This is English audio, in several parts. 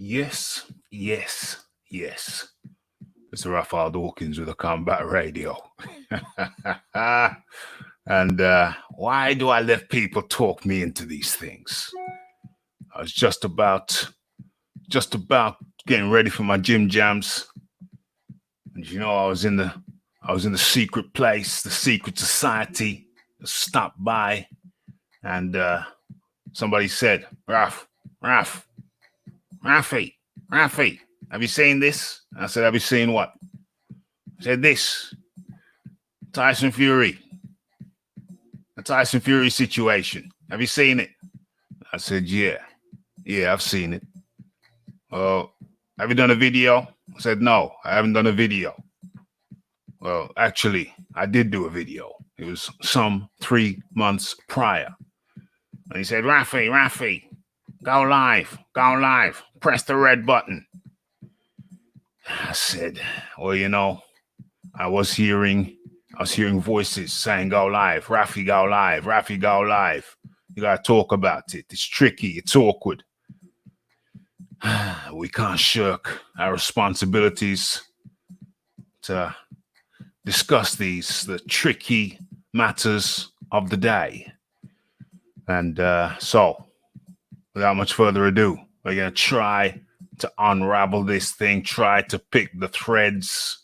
Yes, yes, yes. It's Raphael Dawkins with a Combat Radio. And why do I let people talk me into these things? I was just about getting ready for my gym jams. And you know, I was in the secret place, the secret society. Stopped by, and somebody said, Rafi, have you seen this? I said, have you seen what? I said, this. Tyson Fury. The Tyson Fury situation. Have you seen it? I said, yeah. Yeah, I've seen it. Well, have you done a video? I said, no, I haven't done a video. Well, actually, I did do a video. It was some 3 months prior. And he said, Rafi, go live, press the red button. I said, well, you know, I was hearing voices saying, go live, Rafi, go live. You got to talk about it. It's tricky. It's awkward. We can't shirk our responsibilities to discuss the tricky matters of the day. And so, without much further ado, we're going to try to unravel this thing, try to pick the threads.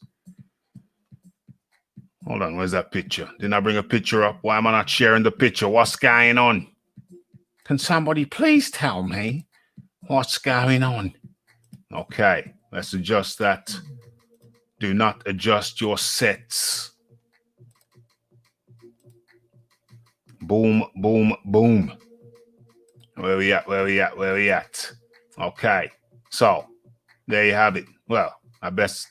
Hold on, where's that picture? Didn't I bring a picture up? Why am I not sharing the picture? What's going on? Can somebody please tell me what's going on? Okay, let's adjust that. Do not adjust your sets. Boom, boom, boom. Where we at? Okay, so there you have it. Well, I best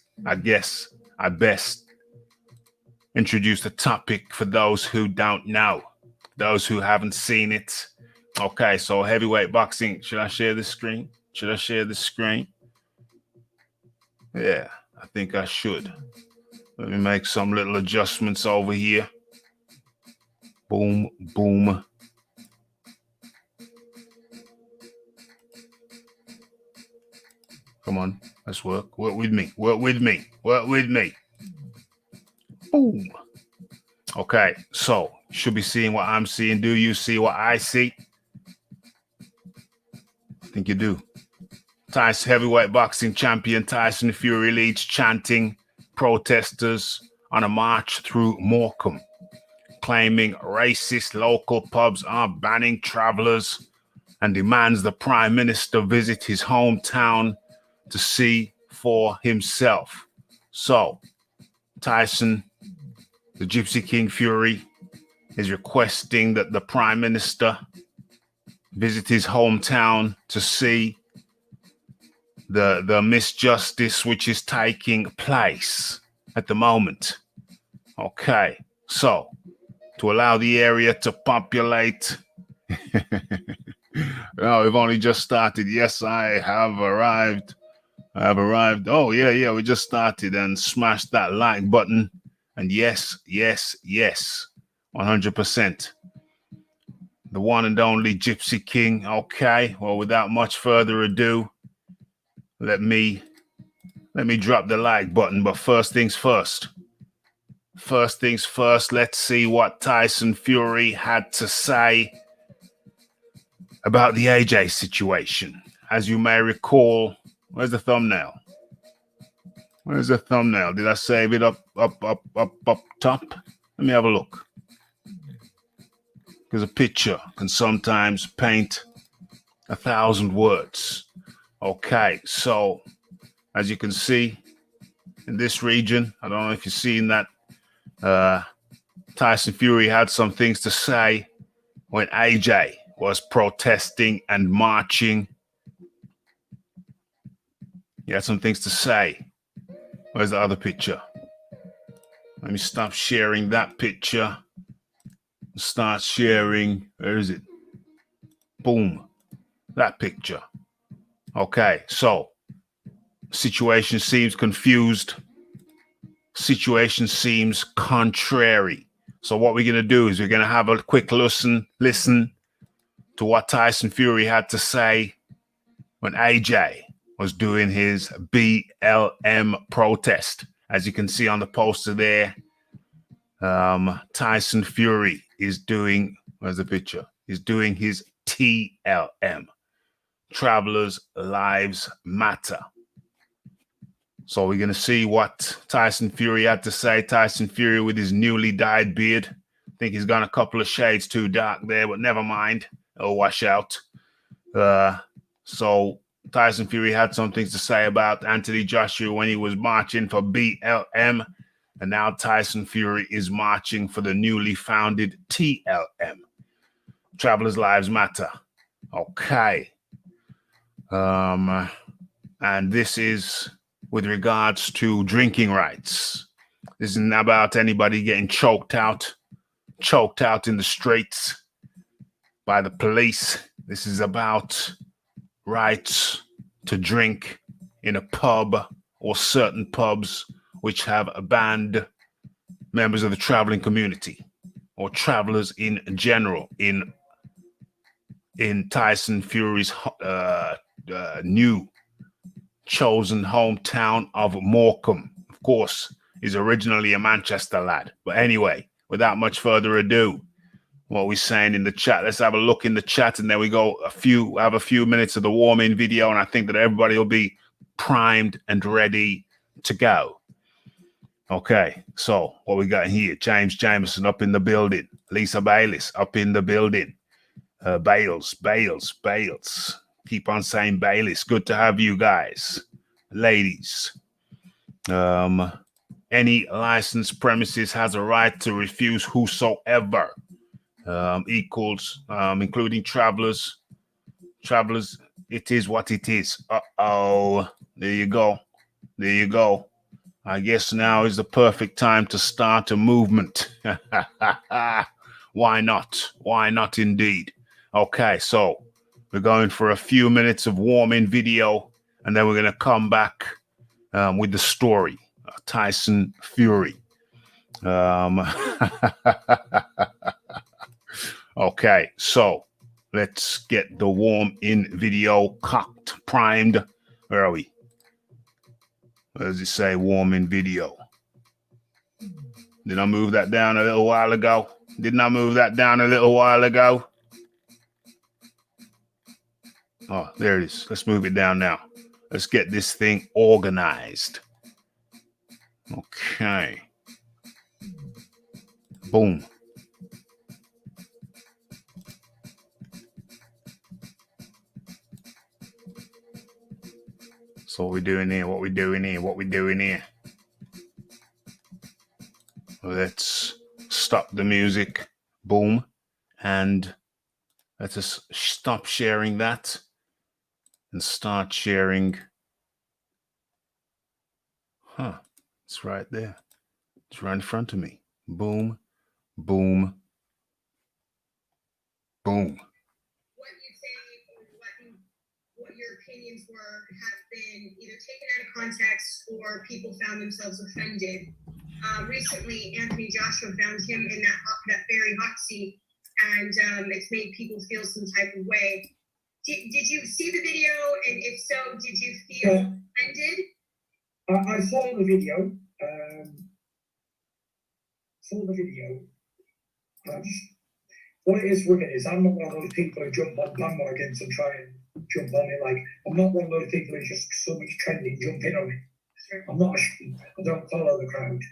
introduce the topic for those who don't know, those who haven't seen it. Okay, so heavyweight boxing. Should I share the screen? Yeah, I think I should. Let me make some little adjustments over here. Boom, boom. Come on, let's work. Work with me. Boom. Okay, so you should be seeing what I'm seeing. Do you see what I see? I think you do. Tyson heavyweight boxing champion Tyson Fury leads chanting protesters on a march through Morecambe, claiming racist local pubs are banning travelers and demands the Prime Minister visit his hometown to see for himself. So, Tyson, the Gypsy King Fury, is requesting that the Prime Minister visit his hometown to see the misjustice which is taking place at the moment. Okay, so to allow the area to populate. No, we've only just started. Yes, I have arrived. Oh, yeah, we just started, and smash that like button. And yes, 100%. The one and only Gypsy King. Okay, well, without much further ado, let me drop the like button. But first things first, let's see what Tyson Fury had to say about the AJ situation. As you may recall, where's the thumbnail? Did I save it up top? Let me have a look. Because a picture can sometimes paint 1,000 words. Okay, so as you can see in this region, I don't know if you've seen that, Tyson Fury had some things to say when AJ was protesting and marching. He had some things to say. Where's the other picture? Let me stop sharing that picture. Start sharing. Where is it? Boom. That picture. Okay, so situation seems confused. Situation seems contrary. So what we're going to do is we're going to have a quick listen to what Tyson Fury had to say when AJ was doing his BLM protest. As you can see on the poster there, Tyson Fury is doing, where's the picture? He's doing his TLM, Travelers Lives Matter. So we're going to see what Tyson Fury had to say. Tyson Fury with his newly dyed beard. I think he's gone a couple of shades too dark there, but never mind. It'll wash out. So Tyson Fury had some things to say about Anthony Joshua when he was marching for BLM. And now Tyson Fury is marching for the newly founded TLM, Travelers Lives Matter. Okay. And this is with regards to drinking rights. This isn't about anybody getting choked out in the streets by the police. This is about rights to drink in a pub or certain pubs which have banned members of the traveling community or travelers in general in Tyson Fury's new chosen hometown of Morecambe. Of course, he's originally a Manchester lad. But anyway, without much further ado, what we're saying in the chat, let's have a look in the chat, and then we go have a few minutes of the warm-in video, and I think that everybody will be primed and ready to go. Okay, so what we got here? James Jameson up in the building. Lisa Bayliss up in the building. Bales. Keep on saying Bayliss. Good to have you guys. Ladies. Any licensed premises has a right to refuse whosoever. Equals, including travelers. Travelers, it is what it is. Uh-oh. There you go. I guess now is the perfect time to start a movement. Why not? Why not indeed? Okay, so we're going for a few minutes of warm-in video, and then we're going to come back with the story. Tyson Fury. Okay, so let's get the warm-in video cocked, primed. Where are we? What does it say? Warm-in video. Did I move that down a little while ago? Didn't I move that down a little while ago? Oh, there it is. Let's move it down now. Let's get this thing organized. Okay. Boom. So what we doing here? Let's stop the music. Boom. And let us stop sharing that and start sharing. It's right there. It's right in front of me. Boom, boom, boom. What you say or what your opinions have been either taken out of context or people found themselves offended. Recently, Anthony Joshua found him in that very hot seat, and it's made people feel some type of way. Did you see the video? And if so, did you feel offended? I saw the video. What it is with it is I'm not one of those people who jump on bandwagons and try and jump on it. Like, I'm not one of those people who just so much trending, jump in on it. Sure. I'm not a sheep. I don't follow the crowd.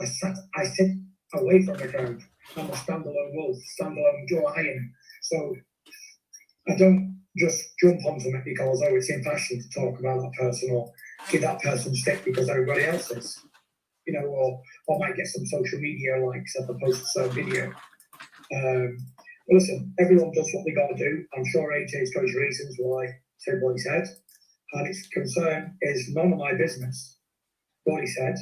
I sit away from the crowd. I'm a standalone wolf, standalone lion. So I don't just jump onto it because, oh, it's in fashion to talk about that person or give that person stick because everybody else is. You know, or might get some social media likes if I post a certain video. Listen, everyone does what they got to do. I'm sure AJ's got his reasons why he said what he said. And his concern is none of my business. What he said,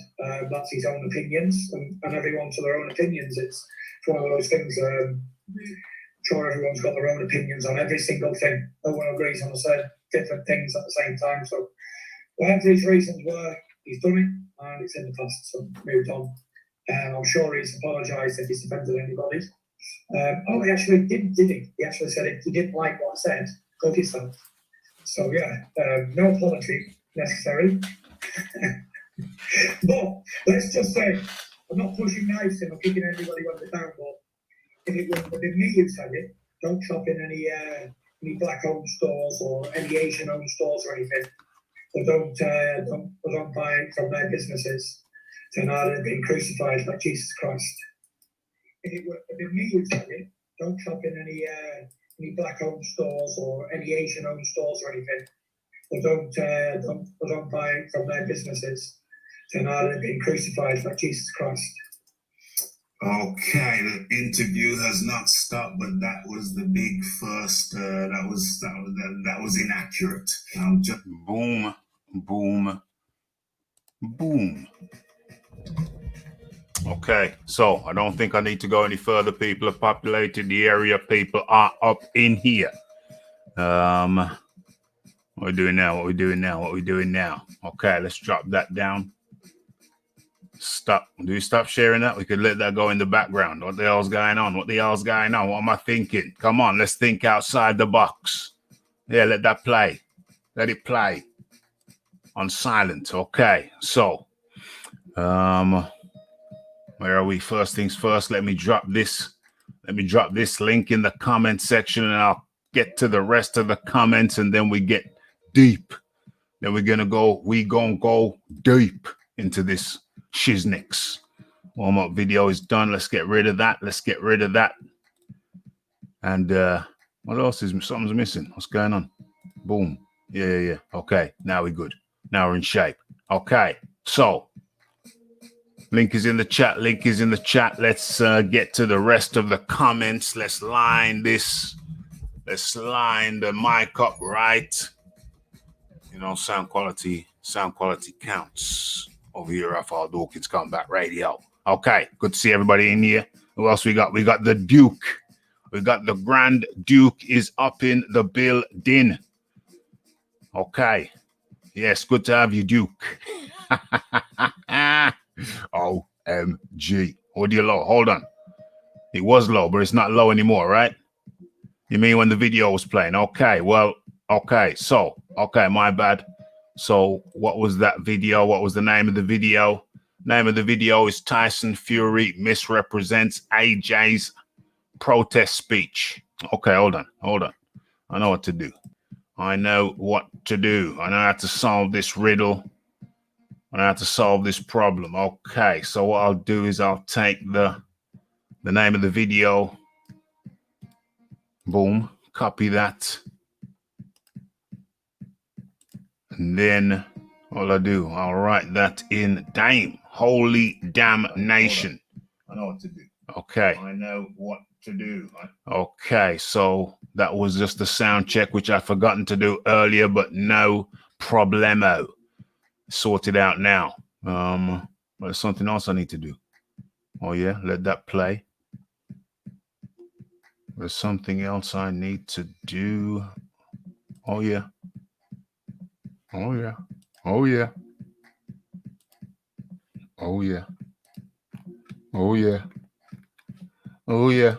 that's his own opinions, and everyone to their own opinions. It's one of those things. Sure, everyone's got their own opinions on every single thing. No one agrees on different things at the same time. So, whatever his reasons were, he's done it, and it's in the past. So, moved on. I'm sure he's apologised if he's offended anybody. He actually did he? He actually said if you didn't like what I said, go yourself. So yeah, no apology necessary. But let's just say, I'm not pushing knives in or kicking anybody on the down, but if it would have been me who said it, don't shop in any black-owned stores or any Asian-owned stores or anything. Or don't buy it from their businesses. Then I'd have been crucified like Jesus Christ. If it would have been me who said it, don't shop in any black-owned stores or any Asian-owned stores or anything. Or don't buy it from their businesses. Then I'd have been crucified like Jesus Christ. Okay, the interview has not stopped, but that was the big first. That was inaccurate. Just boom, boom, boom. Okay, so I don't think I need to go any further. People have populated the area. People are up in here. What we're doing now? What we're doing now? What we're doing now? Okay, let's drop that down. Stop. Do we stop sharing that? We could let that go in the background. What the hell's going on? What the hell's going on? What am I thinking? Come on, let's think outside the box. Yeah, let that play. Let it play. On silent. Okay. So, where are we? First things first, let me drop this. Let me drop this link in the comment section and I'll get to the rest of the comments and then we get deep. Then we gonna go deep into this shiznix. Warm-up video is done. Let's get rid of that. Let's get rid of that. And what else is something's missing? What's going on? Boom. Yeah. Okay, now we're good. Now we're in shape. Okay, so link is in the chat. Link is in the chat. Let's get to the rest of the comments. Let's line this. Let's line the mic up right. You know, sound quality counts over here at All Dawkins Combat Radio. Okay, good to see everybody in here. Who else we got? We got the Duke. We got the Grand Duke is up in the building. Okay. Yes, good to have you, Duke. OMG. Audio low. Hold on. It was low, but it's not low anymore, right? You mean when the video was playing? Okay, well, okay. So, okay, my bad. So, what was that video? What was the name of the video? Name of the video is Tyson Fury misrepresents AJ's protest speech. Okay, hold on. I know what to do. I know how to solve this riddle. I know how to solve this problem. Okay, so what I'll do is I'll take the name of the video. Boom. Copy that. And then what I'll do, I'll write that in Dame. Holy damnation. I know what to do. Okay. I know what to do. Okay, so that was just the sound check, which I'd forgotten to do earlier, but no problemo. Sorted out now. But there's something else I need to do. Oh yeah, let that play. There's something else I need to do. Oh yeah. Oh yeah. Oh yeah. Oh yeah. Oh yeah. Oh yeah.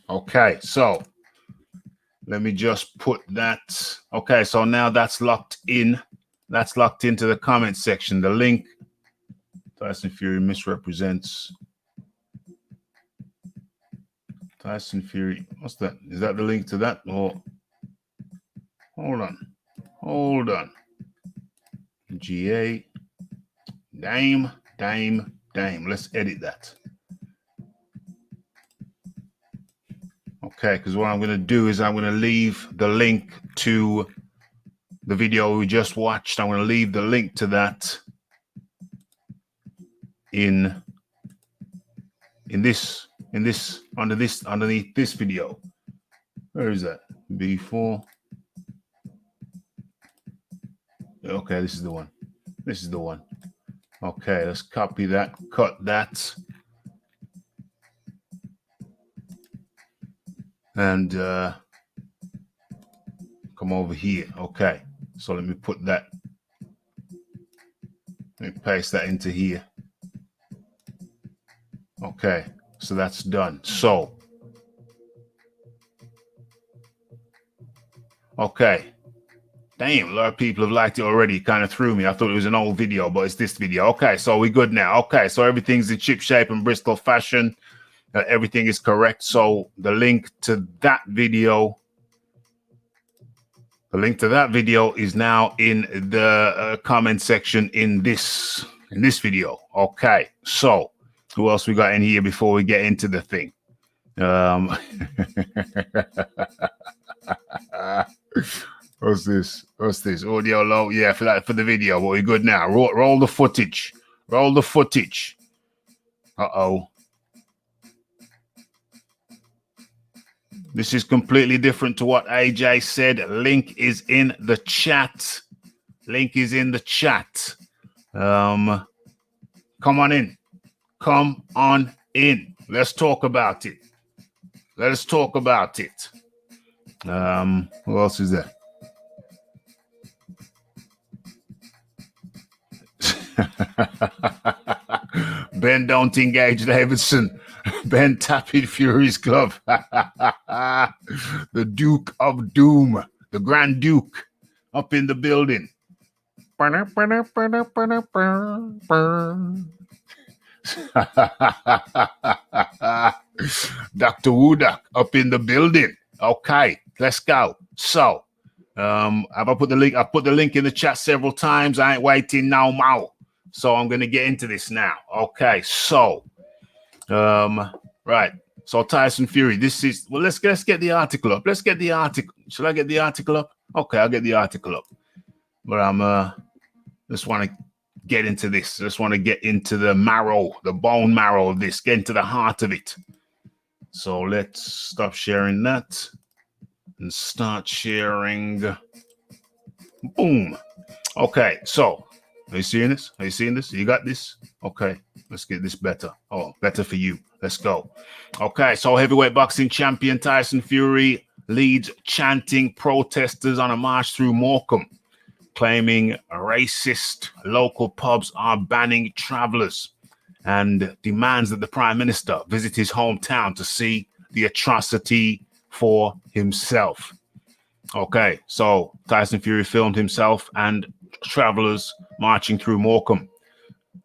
Okay, so let me just put that. Okay, so now that's locked in. That's locked into the comment section. The link. Tyson Fury misrepresents. Tyson Fury. What's that? Is that the link to that? Or hold on. GA. Dame. Let's edit that. Okay, because what I'm going to do is I'm going to leave the link to the video we just watched. I'm going to leave the link to that underneath this video. Where is that? Before. Okay, this is the one. Okay, let's copy that, cut that. And come over here. Okay, so let me put that. Let me paste that into here. Okay, so that's done. So, okay. Damn, a lot of people have liked it already. Kind of threw me. I thought it was an old video, but it's this video. Okay, so we're good now. Okay, so everything's in chip shape and Bristol fashion. Everything is correct. So the link to that video, is now in the comment section in this video. Okay, so who else we got in here before we get into the thing? What's this? Audio low? Yeah, for the video. But we're good now. Roll the footage. Uh-oh. This is completely different to what AJ said. Link is in the chat. Come on in. Let's talk about it. Who else is there? Ben, don't engage Davidson. Ben tapping Fury's glove. The Duke of Doom, the Grand Duke, up in the building. Dr. Woodak up in the building. Okay, let's go. So, have I put the link? I put the link in the chat several times. I ain't waiting no more. So I'm gonna get into this now. Okay, so right. So Tyson Fury, this is let's get the article up. Let's get the article. Should I get the article up? Okay, I'll get the article up. But I'm just want to get into this. Just want to get into the marrow, the bone marrow of this, get into the heart of it. So let's stop sharing that and start sharing. Boom. Okay, so are you seeing this? You got this? Okay, let's get this better. Oh, better for you. Let's go. Okay, so heavyweight boxing champion Tyson Fury leads chanting protesters on a march through Morecambe, claiming racist local pubs are banning travelers, and demands that the Prime Minister visit his hometown to see the atrocity for himself. Okay, so Tyson Fury filmed himself and travelers marching through Morecambe.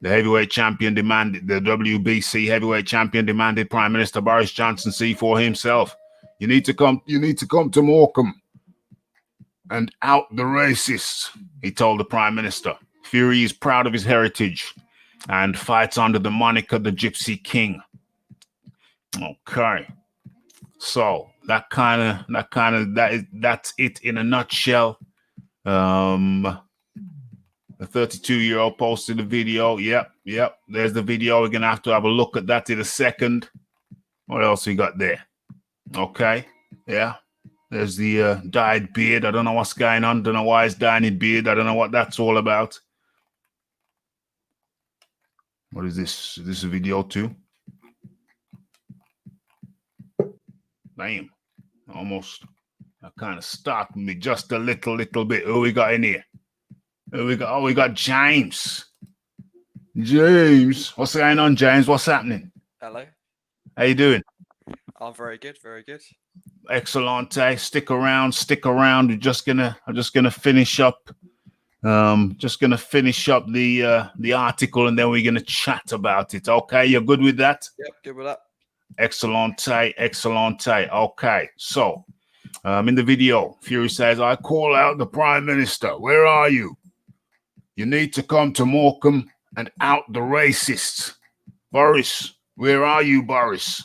The WBC heavyweight champion demanded Prime Minister Boris Johnson see for himself. You need to come to Morecambe and out the racists, he told the Prime Minister. Fury is proud of his heritage and fights under the moniker the Gypsy King. Okay. So that's it in a nutshell. The 32-year-old posted the video. Yep. There's the video. We're gonna have to have a look at that in a second. What else we got there? Okay. Yeah. There's the dyed beard. I don't know what's going on. Don't know why he's dyeing his beard. I don't know what that's all about. What is this? Is this a video too? Damn. Almost. That kind of startled me just a little bit. Who we got in here? We got James. James. What's going on, James? What's happening? Hello. How you doing? I'm very good, very good. Excellent. Stick around. I'm just gonna finish up. The article, and then we're gonna chat about it. Okay, you're good with that? Yep, good with that. Excellent. Okay, so in the video, Fury says, "I call out the Prime Minister. Where are you? You need to come to Morecambe and out the racists. Boris, where are you, Boris?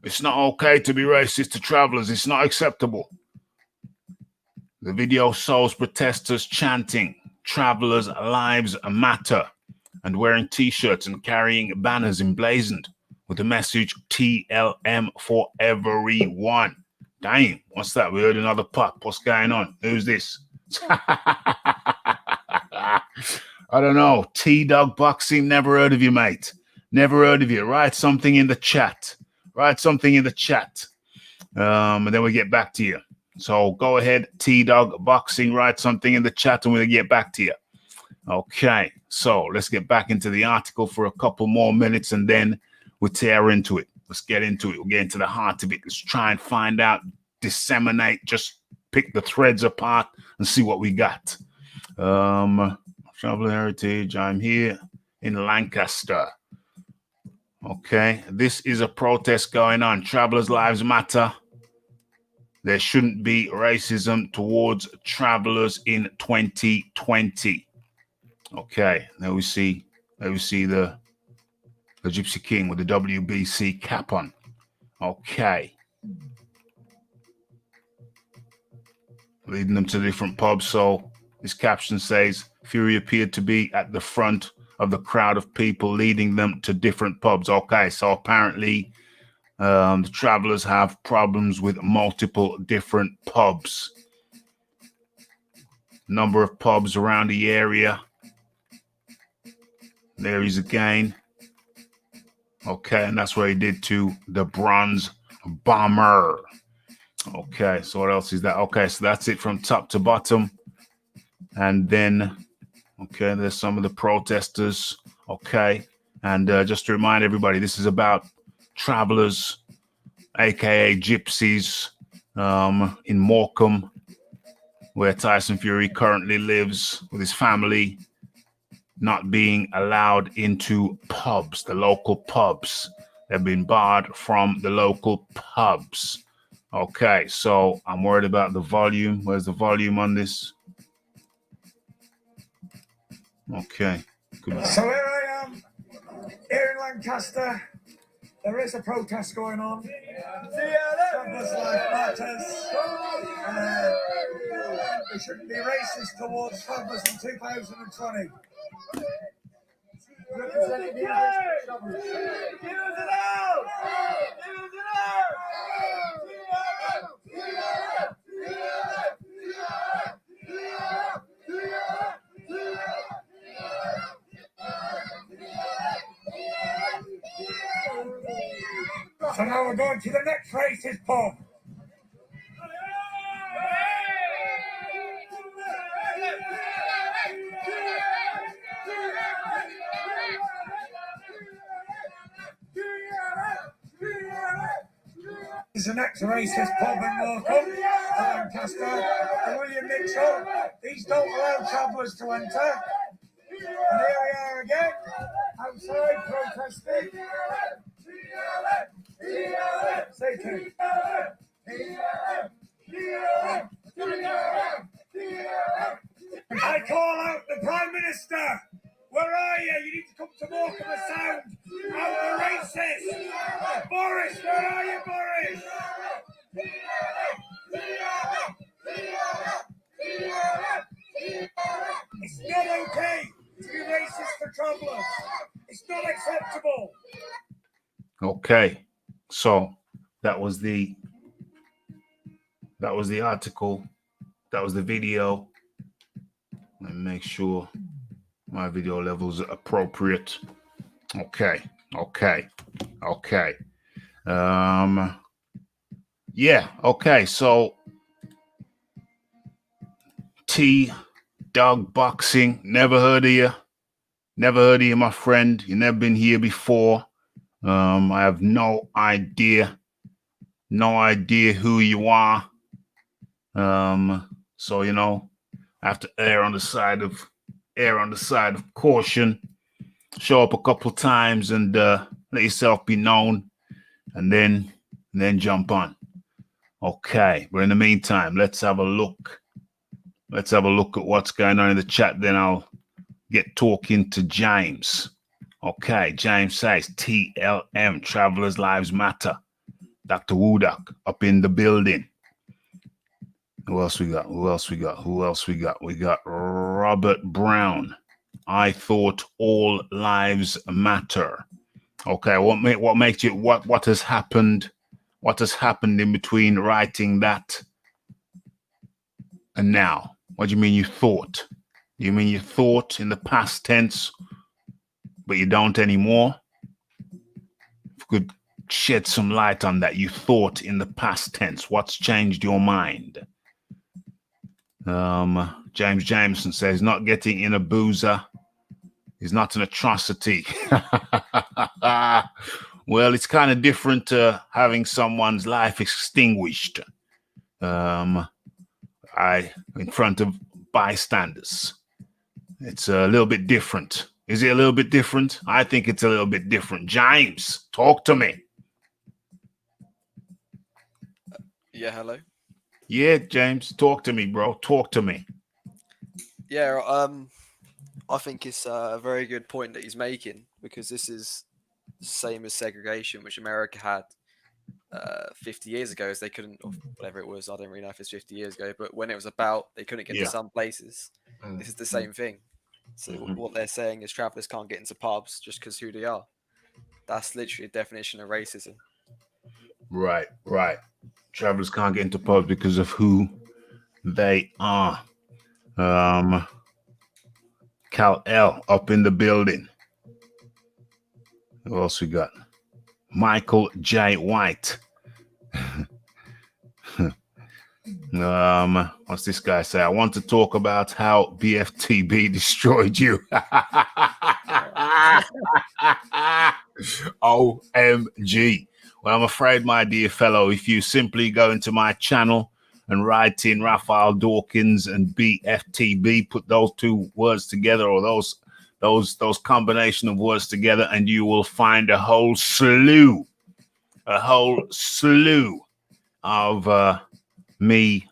It's not okay to be racist to travelers. It's not acceptable." The video shows protesters chanting, "Travelers' lives matter," and wearing T-shirts and carrying banners emblazoned with the message TLM for everyone. Damn, what's that? We heard another pop. What's going on? Who's this? I don't know. T-Dog Boxing, never heard of you, mate. Never heard of you. Write something in the chat. And then we'll get back to you. So go ahead, T-Dog Boxing, write something in the chat and we'll get back to you. Okay, so let's get back into the article for a couple more minutes and then we'll tear into it. Let's get into it. We'll get into the heart of it. Let's try and find out, disseminate, just pick the threads apart and see what we got. Travel Heritage, I'm here in Lancaster. Okay, this is a protest going on. Travelers' lives matter. There shouldn't be racism towards travelers in 2020. Okay, there we see the Gypsy King with the WBC cap on. Okay. Leading them to different pubs. So this caption says, Fury appeared to be at the front of the crowd of people leading them to different pubs. Okay, so apparently the travelers have problems with multiple different pubs. Number of pubs around the area. There he's again. Okay, and that's what he did to the Bronze Bomber. Okay, so what else is that? Okay, so that's it from top to bottom. And then, okay, there's some of the protesters. Okay, and just to remind everybody, this is about travelers, aka gypsies, in Morecambe, where Tyson Fury currently lives with his family, not being allowed into pubs, the local pubs. They've been barred from the local pubs. Okay, so I'm worried about the volume. Where's the volume on this? Okay. Good. So here I am, here in Lancaster. There is a protest going on. Travelers' life matters. We shouldn't be racist towards travelers in 2020. Representing the travelers. So now we're going to the next racist pub. This is the next racist pub in Morecambe, Lancaster, the William Mitchell. These don't allow travellers to enter. And here we are again, outside protesting. Say two. I call out the Prime Minister. Where are you? You need to come to Morecambe and sound out the racist. Boris, where are you, Boris? It's not okay to be racist for travellers. It's not acceptable. Okay, so that was the article, that was the video. Let me make sure my video levels are appropriate. Okay. Yeah, okay, so Dog Boxing, never heard of you, my friend. You never been here before. I have no idea who you are. So you know, I have to err on the side of caution. Show up a couple times and let yourself be known, and then jump on. Okay, but in the meantime, let's have a look. Let's have a look at what's going on in the chat. Then I'll get talking to James. Okay, James says TLM, Travelers' Lives Matter. Dr. Woodok up in the building. Who else we got? We got Robert Brown. I thought all lives matter. Okay, what makes you what has happened? What has happened in between writing that and now? What do you mean you thought? You mean you thought in the past tense, but you don't anymore? If you could shed some light on that. You thought in the past tense. What's changed your mind? James Jameson says not getting in a boozer is not an atrocity. Well, it's kind of different to having someone's life extinguished in front of bystanders. It's a little bit different. Is it a little bit different? I think it's a little bit different. James, talk to me. Yeah, hello. Yeah, James, talk to me, bro. Talk to me. Yeah, I think it's a very good point that he's making, because this is the same as segregation, which America had 50 years ago, as they couldn't, or whatever it was. I don't really know if it's 50 years ago, but when it was about, they couldn't get to some places. This is the same thing. So what they're saying is travelers can't get into pubs just because who they are. That's literally a definition of racism. Right. Travelers can't get into pubs because of who they are. Cal L up in the building. Who else we got? Michael J. White. What's this guy say? I want to talk about how BFTB destroyed you. OMG. Well, I'm afraid, my dear fellow, if you simply go into my channel and write in Raphael Dawkins and BFTB, put those two words together, or those combination of words together, and you will find a whole slew of me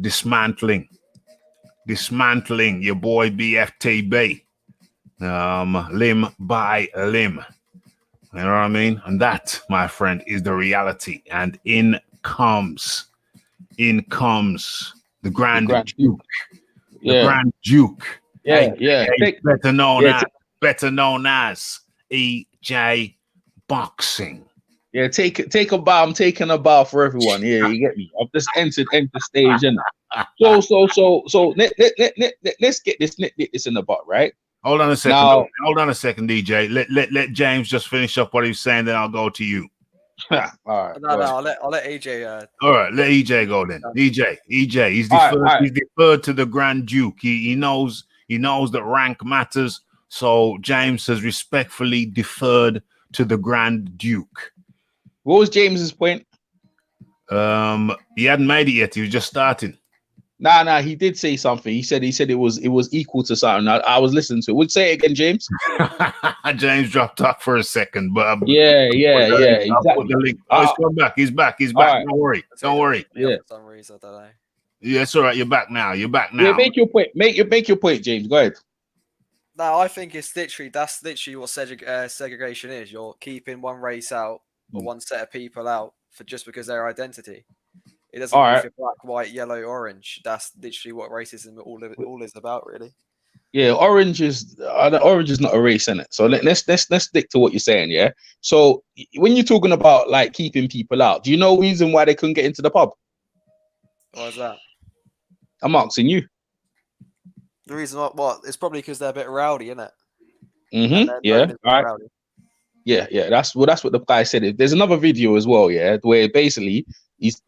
dismantling your boy BFTB, limb by limb. You know what I mean? And that, my friend, is the reality. And in comes the Grand Duke. The Grand Duke. Better known as EJ Boxing. Yeah, take a bow. I'm taking a bow for everyone. Yeah, you get me. I've just entered stage, and so let's get this in the butt, right? Hold on a second. Now, hold on a second, DJ. Let James just finish up what he's saying, then I'll go to you. All right. No, I'll let AJ. All right, let EJ go then. EJ, he's deferred. He's deferred to the Grand Duke. He knows that rank matters. So James has respectfully deferred to the Grand Duke. What was James's point? He hadn't made it yet. He was just starting. Nah, he did say something. He said it was equal to something. I was listening to it. Would say it again, James? James dropped off for a second, but yeah, exactly. Put the link. He's come back. He's back. Right. Don't worry. Yeah. For some reason, I don't know. Yeah, it's all right. You're back now. Yeah, make your point. Make your point, James. Go ahead. No, I think that's literally what segregation is. You're keeping one race out or one set of people out for just because their identity. It doesn't matter if you're black, white, yellow, orange. That's literally what racism all is about, really. Yeah, orange is not a race, in it. So let's stick to what you're saying, yeah. So when you're talking about like keeping people out, do you know the reason why they couldn't get into the pub? Why is that? I'm asking you. The reason what? It's probably because they're a bit rowdy, isn't it? Yeah. All right. Yeah. That's what the guy said. There's another video as well, yeah, where basically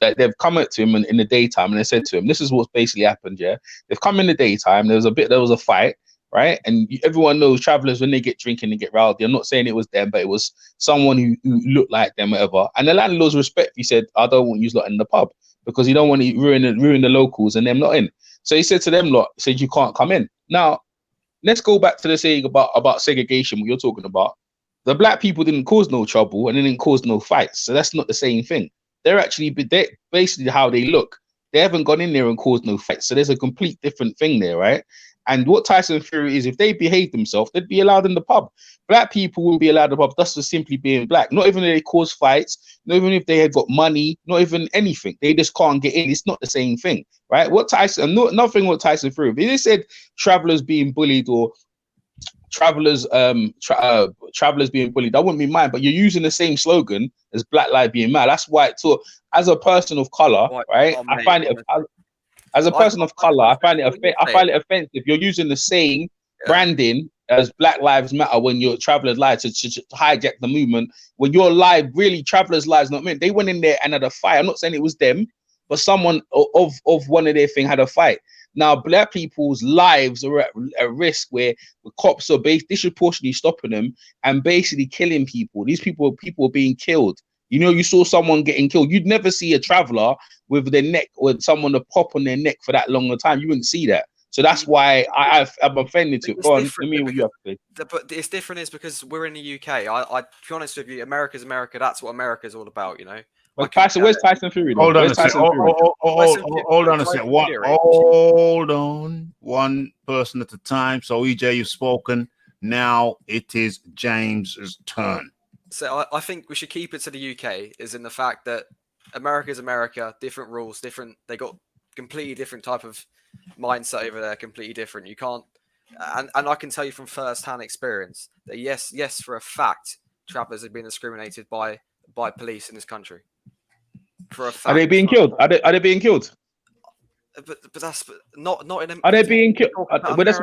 they've come up to him in the daytime and they said to him, "This is what's basically happened." Yeah, they've come in the daytime. There was a fight, right? And everyone knows travelers when they get drinking and get rowdy. I'm not saying it was them, but it was someone who looked like them, whatever. And the landlord's respectfully said, "I don't want you lot in the pub because you don't want to ruin the locals and them not in." So he said to them lot, said you can't come in. Now, let's go back to the saying about segregation. What you're talking about. The black people didn't cause no trouble and they didn't cause no fights. So that's not the same thing. They're basically how they look. They haven't gone in there and caused no fights. So there's a complete different thing there, right? And what Tyson Fury is, if they behave themselves, they'd be allowed in the pub. Black people wouldn't be allowed in the pub just for simply being black. Not even if they cause fights, not even if they have got money, not even anything. They just can't get in. It's not the same thing, right? Nothing what Tyson Fury. If they said travelers being bullied or travelers being bullied, that wouldn't be mine, but you're using the same slogan as Black Lives Being Mad. That's why it's as a person of color, right? I find it as a person of color, I find it offensive. You're using the same branding as Black Lives Matter when your travelers live to hijack the movement. When your live, really travelers' lives not meant. They went in there and had a fight. I'm not saying it was them, but someone of one of their thing had a fight. Now, black people's lives are at risk where the cops are disproportionately stopping them and basically killing people. These people are being killed. You know, you saw someone getting killed. You'd never see a traveler with their neck or someone to pop on their neck for that long a time. You wouldn't see that. So that's why I'm offended to it. Go on, let me hear what you have to say. But it's different is because we're in the UK. To be honest with you, America's America. That's what America's all about, you know. Well, Tyson, where's Tyson Fury? Hold on a second. Hold on. One person at a time. So, EJ, you've spoken. Now it is James's turn. So I think we should keep it to the UK, is in the fact that America's America, different rules, different. They got completely different type of mindset over there, completely different. You can't, and I can tell you from first-hand experience that yes, for a fact, travelers have been discriminated by police in this country. For a fact. Are they being killed? Are they being killed? But that's not in. Are they being killed? But that's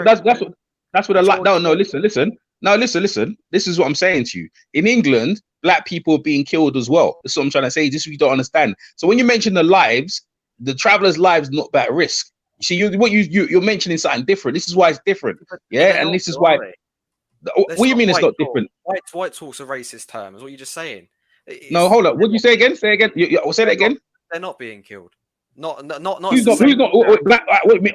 what a lot. No, listen. No, listen. This is what I'm saying to you. In England, black people are being killed as well. That's what I'm trying to say. This is what you don't understand. So when you mention the lives, the travelers' lives not at risk. See, you're mentioning something different. This is why it's different. Yeah, and this is why. What do you mean it's not different? White talk's a racist term. Is what you're just saying. No, hold up. What did you say again? Say again. Say that again. They're not being killed. Not. Who's not?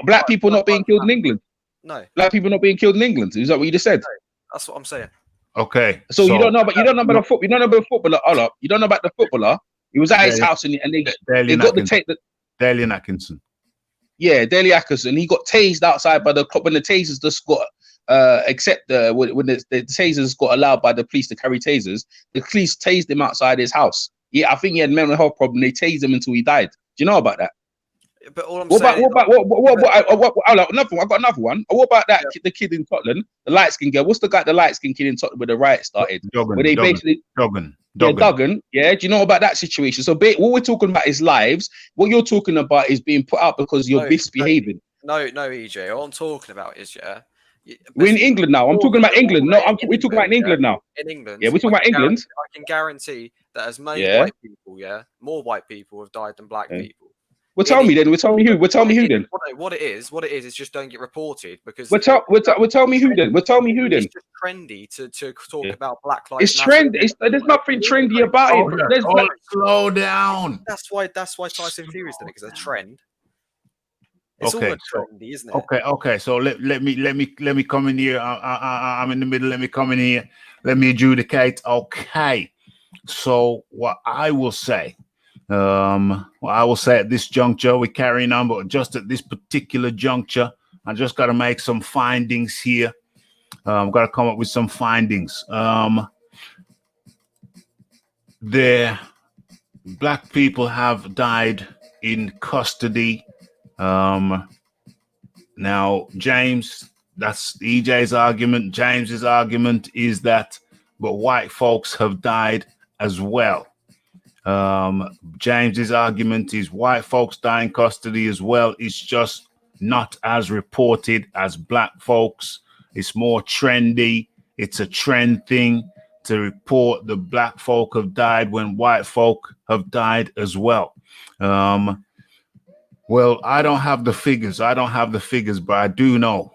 Black people not being killed in England. No. Black people not being killed in England. Is that what you just said? No, that's what I'm saying. Okay. So you don't know about the football. You don't know about the footballer. Hold up. You don't know about the footballer. He was at his house and they got the tape. Dalian Atkinson. Yeah, Daly Atkinson. He got tased outside by the cop when the tasers just got when the tasers got allowed by the police to carry tasers. The police tased him outside his house. Yeah, I think he had a mental health problem. They tased him until he died. Do you know about that? But all I'm saying. What I got another one. What about that the kid in Tottenham, the light skin girl? What's the light skin kid in Tottenham where the riot started? Duggan. Yeah, do you know about that situation? So what we're talking about is lives. What you're talking about is being put out because you're misbehaving. No, EJ. All I'm talking about is we're in England now. I'm talking about England. No, we're talking about England now. In England. Yeah, we're talking about England. I can guarantee that as many white people, more white people have died than black people. Well, tell me then. Tell me who then. What it is just don't get reported because. Tell me who then. It's just trendy to talk about Black Lives Matter. It's trendy. There's nothing trendy about it. Slow down. That's why Tyson Fury's done it, because a trend. It's all trendy, isn't it? Okay. So let me come in here. I'm in the middle. Let me come in here. Let me adjudicate. Okay. So what I will say. At this juncture, we're carrying on, but just at this particular juncture, I just got to make some findings here. I've got to come up with some findings. Black people have died in custody. Now, James, that's EJ's argument. James's argument is that, but white folks have died as well. James's argument is white folks die in custody as well. It's just not as reported as black folks. It's more trendy. It's a trend thing to report the black folk have died when white folk have died as well. Well, I don't have the figures. But I do know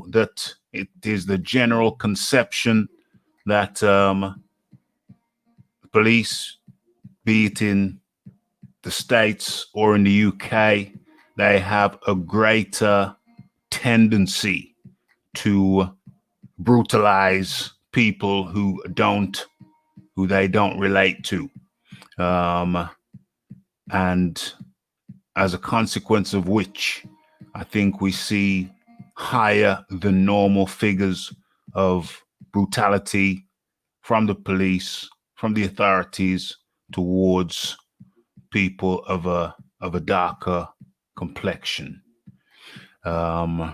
that it is the general conception that police, be it in the States or in the UK, they have a greater tendency to brutalize people who they don't relate to. And as a consequence of which, I think we see higher than normal figures of brutality from the police, from the authorities, towards people of a darker complexion. And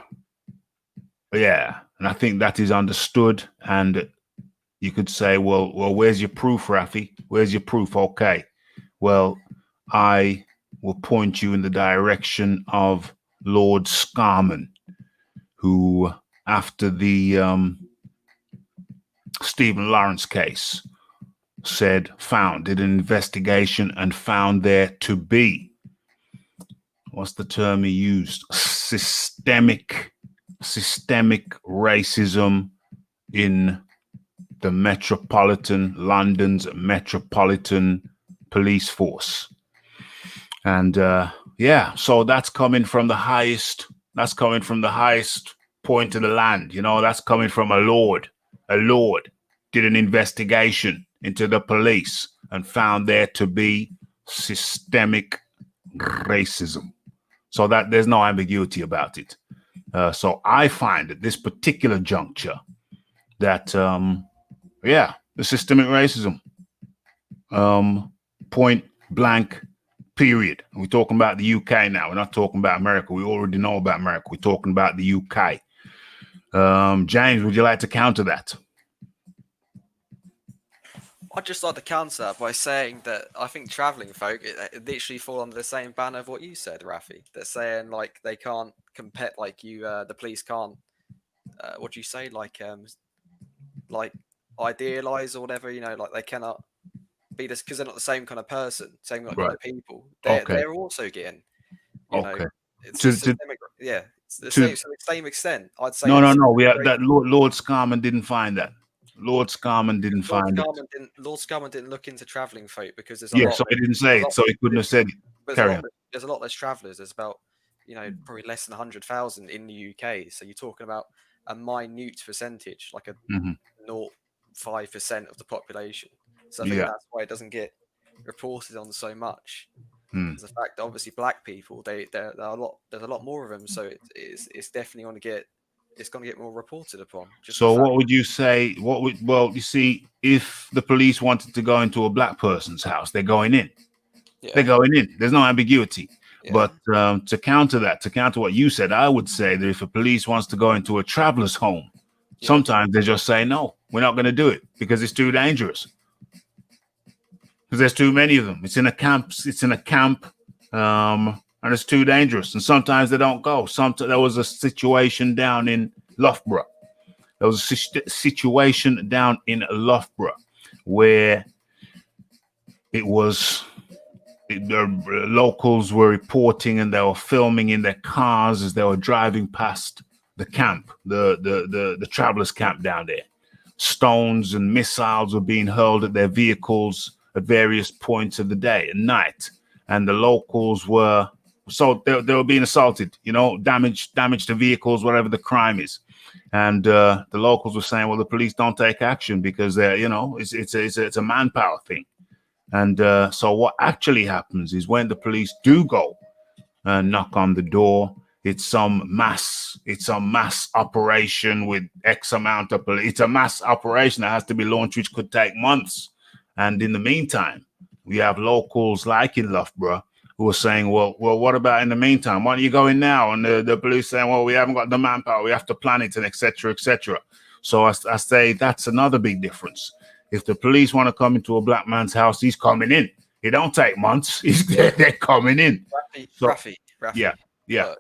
I think that is understood. And you could say, well, where's your proof, Rafi? Where's your proof? Okay. Well, I will point you in the direction of Lord Scarman, who, after the Stephen Lawrence case, did an investigation and found there to be what's the term he used? Systemic racism in the London's metropolitan police force. And yeah, so that's coming from the highest point of the land. You know, that's coming from a lord. A lord did an investigation into the police and found there to be systemic racism. So that there's no ambiguity about it. So I find at this particular juncture that, yeah, the systemic racism, point blank, period. We're talking about the UK now. We're not talking about America. We already know about America. We're talking about the UK. James, would you like to counter that? I'd just like to counter that by saying that I think travelling folk it literally fall under the same banner of what you said, Rafi. They're saying like they can't compete, like the police can't. What do you say? Like idealize or whatever. You know, like they cannot be this because they're not the same kind of person, same kind of people. They're also getting, you know, it's systemic. Yeah, it's the same to the same extent. I'd say. No. We have that Lord Scarman didn't find that. Lord Scarman didn't find it. Lord Scarman didn't look into travelling folk because there's a lot. So he didn't say it, so he couldn't have said it. There's a lot less travellers. There's about, you know, probably less than 100,000 in the UK. So you're talking about a minute percentage, like a 0.5% of the population. So I think that's why it doesn't get reported on so much. The fact that obviously black people, there's a lot more of them. So it's definitely going to get. It's going to get more reported upon. So what would you say? Well, you see, if the police wanted to go into a black person's house, they're going in. Yeah. They're going in. There's no ambiguity. Yeah. But to counter what you said, I would say that if a police wants to go into a traveler's home, sometimes they just say, no, we're not going to do it because it's too dangerous. Because there's too many of them. It's in a camp. And it's too dangerous. And sometimes they don't go. There was a situation down in Loughborough. Where the locals were reporting and they were filming in their cars as they were driving past the camp, the travelers' camp down there. Stones and missiles were being hurled at their vehicles at various points of the day and night. And the locals were... So they were being assaulted, you know, damage to vehicles, whatever the crime is. And the locals were saying, well, the police don't take action because they're, you know, it's a manpower thing. And so what actually happens is when the police do go and knock on the door, it's some mass operation with X amount of police. It's a mass operation that has to be launched, which could take months. And in the meantime, we have locals like in Loughborough who are saying, well, what about in the meantime? Why don't you go in now? And the police saying, well, we haven't got the manpower. We have to plan it and et cetera, et cetera. So I say that's another big difference. If the police want to come into a black man's house, he's coming in. It don't take months. They're coming in. Rafi. Yeah.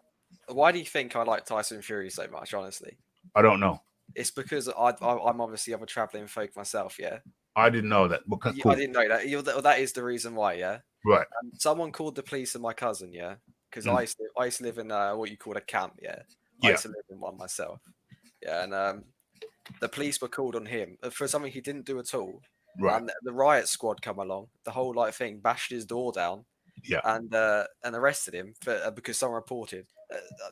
Why do you think I like Tyson Fury so much, honestly? I don't know. It's because I'm obviously a traveling folk myself, yeah? I didn't know that. Cool. I didn't know that. That is the reason why, yeah? Right. Someone called the police on my cousin, yeah? Because I used to live in what you call a camp, yeah? I used to live in one myself. Yeah, and the police were called on him for something he didn't do at all. Right. And the riot squad come along, the whole thing, bashed his door down, and arrested him because someone reported.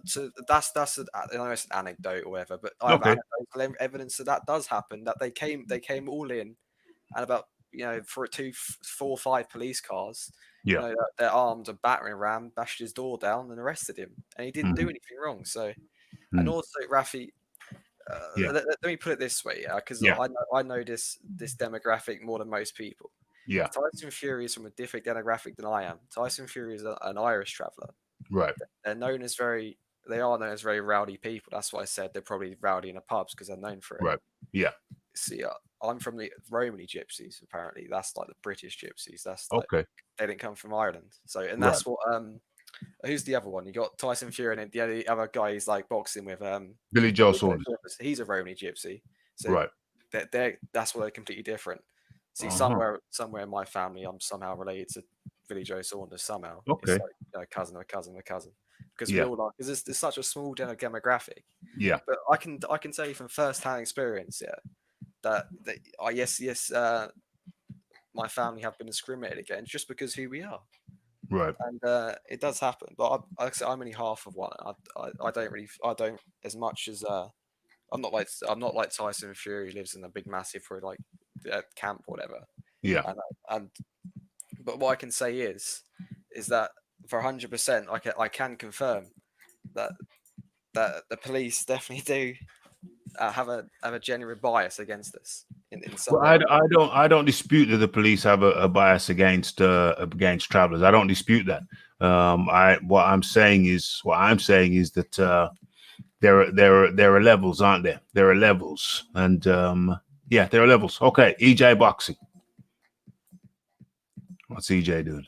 So that's I know it's an anecdote or whatever, but I have anecdotal evidence that does happen. That they came all in, and about 4 or 5 police cars. You know, they're armed and battering ram, bashed his door down and arrested him, and he didn't do anything wrong. So, and also Rafi. Let me put it this way, because I know this demographic more than most people. Yeah, Tyson Fury is from a different demographic than I am. Tyson Fury is an Irish traveller. Right. They are known as very rowdy people. That's why I said they're probably rowdy in the pubs because they're known for it. Right. Yeah. See, I'm from the Romany gypsies. Apparently, that's like the British gypsies. That's like, they didn't come from Ireland. So, and that's what who's the other one? You got Tyson Fury and the other guy he's like boxing with Billy Joe Saunders. He's a Romany gypsy. So that's why they're completely different. See, somewhere in my family, I'm somehow related to Billy Joe Saunders somehow. Okay. It's know, cousin, because we Yeah. all like, because it's such a small demographic. Yeah. But I can tell you from first-hand experience, that yes, my family have been discriminated against just because who we are. Right. And it does happen, but I'm only half of one. I don't as much as I'm not like Tyson Fury, who lives in a big massive for like camp or whatever. Yeah. And but what I can say is that for 100%, I can confirm that the police definitely do have a genuine bias against us in some Well, way. I don't dispute that the police have a bias against travelers. I don't dispute that. What I'm saying is that there are levels, aren't there? There are levels, and yeah, there are levels. Okay, EJ boxing. What's EJ doing?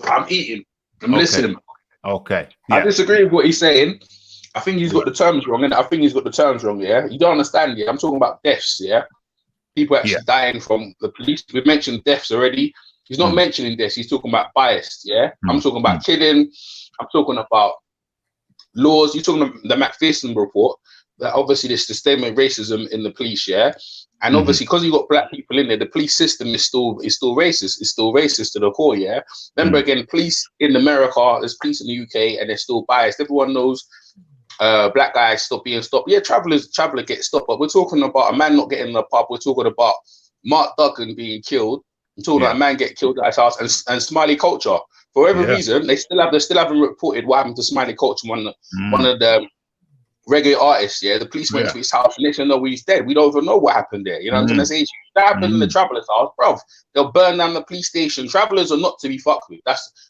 I'm eating. I'm Okay. listening. Okay. I Yeah. disagree with what he's saying. I think he's got the terms wrong, and I think he's got the terms wrong. Yeah, you don't understand. Yeah, I'm talking about deaths. Yeah, people actually dying from the police. We've mentioned deaths already. He's not mentioning this. He's talking about bias. Yeah, I'm talking about killing. I'm talking about laws. You're talking about the McPherson report. That obviously there's systemic racism in the police. Yeah, and obviously because you got black people in there, the police system is still racist. It's still racist to the core. Yeah. Remember again, police in America, there's police in the UK, and they're still biased. Everyone knows. Black guys stop being stopped. Yeah, traveler get stopped, but we're talking about a man not getting in the pub. We're talking about Mark Duggan being killed. We're talking about a man get killed at his house, and Smiley Culture. For whatever reason, they still haven't reported what happened to Smiley Culture, one of the reggae artists. Yeah, the police went to his house and they said, no, he's dead. We don't even know what happened there. You know what I'm saying? That happened in the traveler's house, bro. They'll burn down the police station. Travelers are not to be fucked with.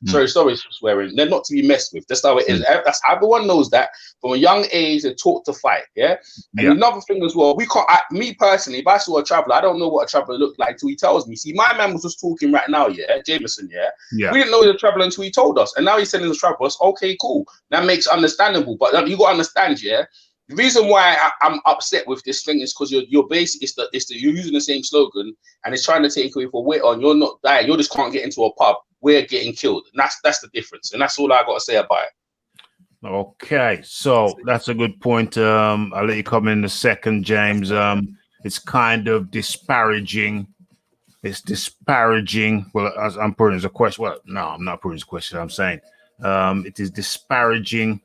Sorry for swearing. They're not to be messed with. That's how it is. That's everyone knows that from a young age. They're taught to fight. Yeah. And another thing as well, we can't. Me personally, if I saw a traveler, I don't know what a traveler looked like till he tells me. See, my man was just talking right now. Yeah, Jameson. Yeah. We didn't know he was a traveler until he told us, and now he's telling us travelers. Okay, cool. That makes it understandable. But you got to understand, yeah. The reason why I'm upset with this thing is because you're basically you're using the same slogan and it's trying to take away for weight on. You're not dying. You just can't get into a pub. We're getting killed. And that's the difference. And that's all I got to say about it. Okay, so that's a good point. I'll let you come in a second, James. It's kind of disparaging. It's disparaging. Well, as I'm putting it as a question. Well, no, I'm not putting it as a question. I'm saying it is disparaging.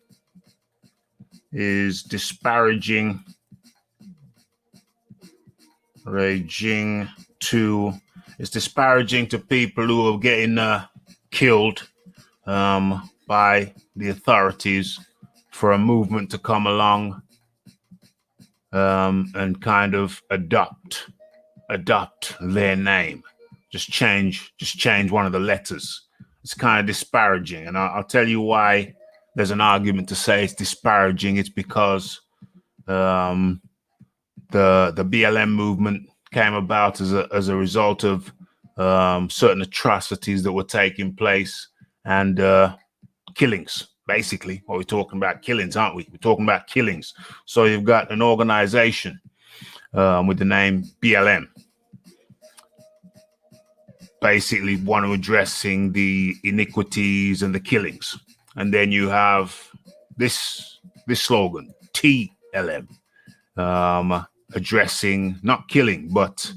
It's disparaging to people who are getting killed by the authorities for a movement to come along and kind of adopt their name. Just change one of the letters. It's kind of disparaging, and I'll tell you why. There's an argument to say it's disparaging. It's because the BLM movement came about as a result of certain atrocities that were taking place and killings. Basically, what we're talking about, killings, aren't we? We're talking about killings. So you've got an organization with the name BLM, basically one who addressing the iniquities and the killings. And then you have this slogan, TLM, addressing not killing, but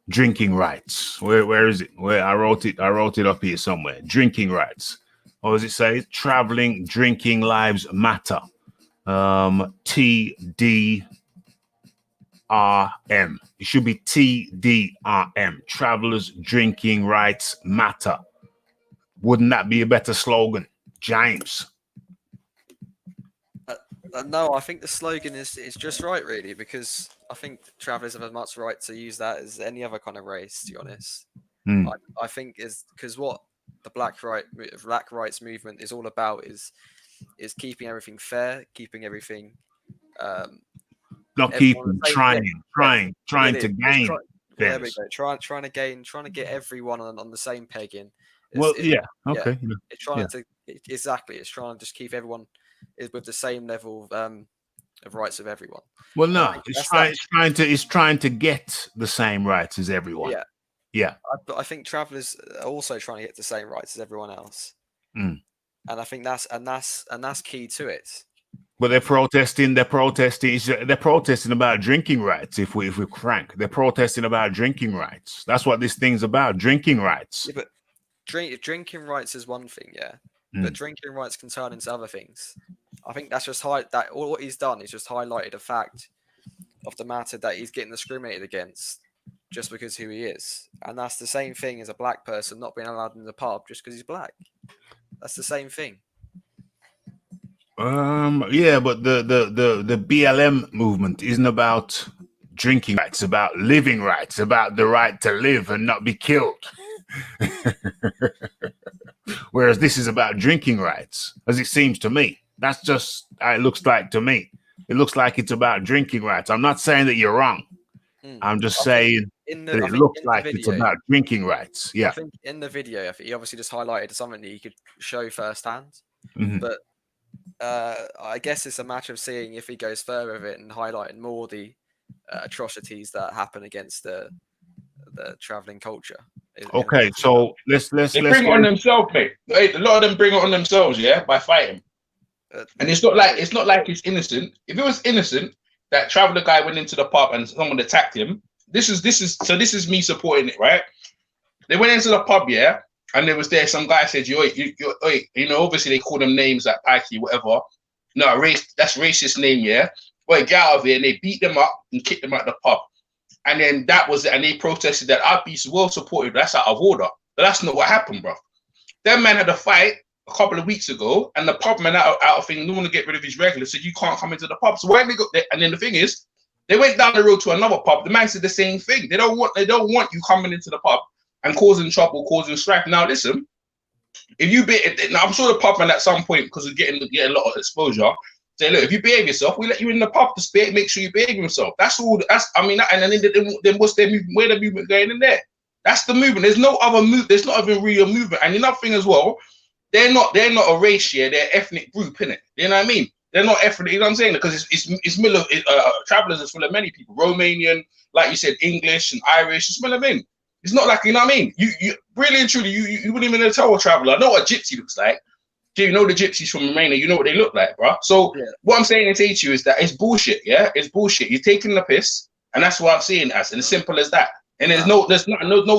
drinking rights. Where is it? Where I wrote it up here somewhere. Drinking rights. What does it say? Traveling, drinking lives matter. TDRM. It should be TDRM. Travelers, drinking rights matter. Wouldn't that be a better slogan? James. No, I think the slogan is just right, really, because I think travelers have as much right to use that as any other kind of race, to be honest. I think is because what the black rights movement is all about is keeping everything fair, keeping everything not keeping, trying to gain. There we go. Trying to get everyone on the same pegging. Okay. It's trying to exactly. It's trying to just keep everyone with the same level of rights of everyone. Well, no, it's trying to get the same rights as everyone. Yeah. But I think travelers are also trying to get the same rights as everyone else. And I think that's key to it. But they're protesting about drinking rights. If we're frank, they're protesting about drinking rights. That's what this thing's about, drinking rights. Yeah, but drinking rights is one thing, yeah. But drinking rights can turn into other things. I think that's just all what he's done is just highlighted the fact of the matter that he's getting discriminated against just because who he is. And that's the same thing as a black person not being allowed in the pub just because he's black. That's the same thing. Yeah, but the BLM movement isn't about drinking rights, about living rights, about the right to live and not be killed. Whereas this is about drinking rights, as it seems to me. That's just how it looks like to me. It looks like it's about drinking rights. I'm not saying that you're wrong. I'm just saying that it looks like it's about drinking rights. Yeah. I think in the video, he obviously just highlighted something that he could show firsthand. But I guess it's a matter of seeing if he goes further with it and highlighting more the atrocities that happen against the traveling culture. Okay, so let's bring it on themselves, mate. A lot of them bring it on themselves, yeah, by fighting. And it's not like it's innocent. If it was innocent, that traveler guy went into the pub and someone attacked him. This is me supporting it, right? They went into the pub, yeah, and there was some guy said, you know, obviously they call them names like Pikey, whatever. No, that's racist name, yeah. Well, get out of here, and they beat them up and kicked them out the pub. And then that was it, and they protested that I'd be well supported. That's out of order. But that's not what happened, bro. That man had a fight a couple of weeks ago, and the pub man out of thing, no one to get rid of his regular, so you can't come into the pub. So when they got there, and then the thing is, they went down the road to another pub. The man said the same thing. They don't want you coming into the pub and causing trouble, causing strife. Now listen, if you I'm sure the pub man at some point, because we're getting a lot of exposure, say, look, if you behave yourself, we let you in the pub to make sure you behave yourself. That's all. And then what's their movement? Where the movement going in there? That's the movement. There's no other move. There's not even real movement. And another thing as well, they're not a race here. They're an ethnic group, innit? You know what I mean? They're not ethnic. You know what I'm saying? Because travelers is full of many people. Romanian, like you said, English and Irish. It's full of men. It's not like, you know what I mean? You really and truly, you wouldn't even tell a traveler. I know what a gypsy looks like. You know the gypsies from Romania, you know what they look like, bro. So what I'm saying to you is that it's bullshit, yeah? It's bullshit. You're taking the piss, and that's what I'm saying as, and as simple as that. And there's no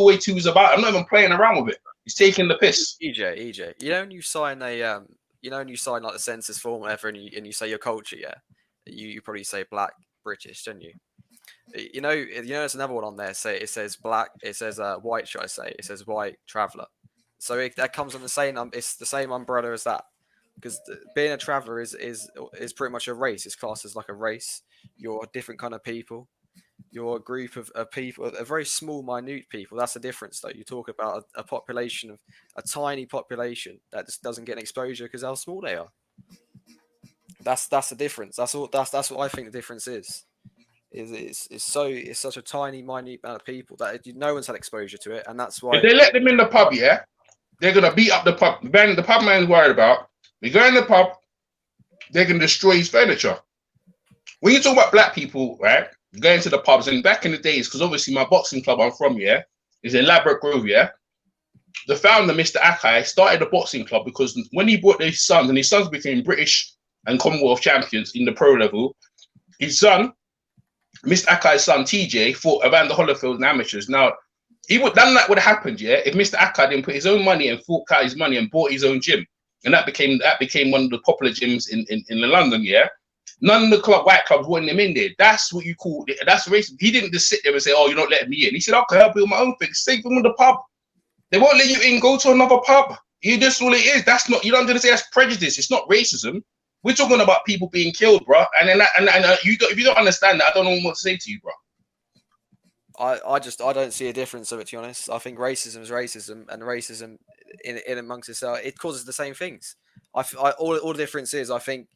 way to use about it. I'm not even playing around with it. He's taking the piss. EJ, you know when you sign like the census form, whatever, and you say your culture, yeah, you probably say black, British, don't you? You know, there's another one on there. Say it says black. It says white. Should I say? It says white traveler. So that comes on the same. It's the same umbrella as that, because being a traveler is pretty much a race. It's classed as like a race. You're a different kind of people. You're a group of people, a very small, minute people. That's the difference, though. You talk about a population of a tiny population that just doesn't get exposure because how small they are. That's the difference. That's what I think the difference is. It's such a tiny, minute amount of people that no one's had exposure to it, and that's why. If they let them in the pub, yeah, they're gonna beat up the pub. The pub man's worried about. We go in the pub, they can destroy his furniture. When you talk about black people, right, going to the pubs, and back in the days, because obviously my boxing club I'm from, yeah, is in Ladbroke Grove, yeah. The founder, Mr. Akai, started a boxing club because when he brought his sons, and his sons became British and Commonwealth champions in the pro level, his son, Mr. Akai's son, TJ, fought Evander Holyfield in amateurs. Now, none of that would have happened, yeah, if Mr. Akai didn't put his own money and fork out his money and bought his own gym. And that became one of the popular gyms in London, yeah. None of the white clubs wanted him in there. That's what you call it. That's racist. He didn't just sit there and say, "Oh, you're not letting me in." He said, "Okay, I'll build my own thing." Same thing with the pub. They won't let you in. Go to another pub. That's all it is. That's not. You don't understand. That's prejudice. It's not racism. We're talking about people being killed, bro. And if you don't understand that, I don't know what to say to you, bro. I don't see a difference of it, to be honest. I think racism is racism, and racism in amongst itself, it causes the same things. All the difference is, I think,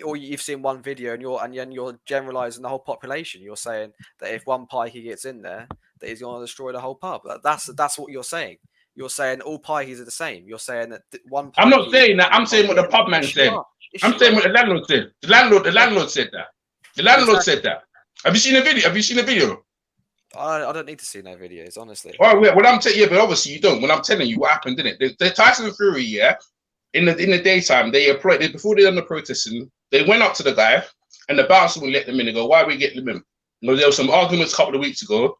or you've seen one video and you're generalizing the whole population. You're saying that if one pikey gets in there, that he's going to destroy the whole pub. That's what you're saying. You're saying all pikeys are the same. You're saying that one. I'm not saying that. I'm saying what the pub man said. I'm saying what the landlord said. The landlord said that. The landlord said that. Have you seen a video? I don't need to see no videos, honestly. Oh, yeah, but obviously you don't. When I'm telling you what happened, didn't it? The Tyson Fury, yeah, in the daytime, before they done the protesting, they went up to the guy, and the bouncer wouldn't let them in. They go, "Why are we getting them in?" There was some arguments a couple of weeks ago,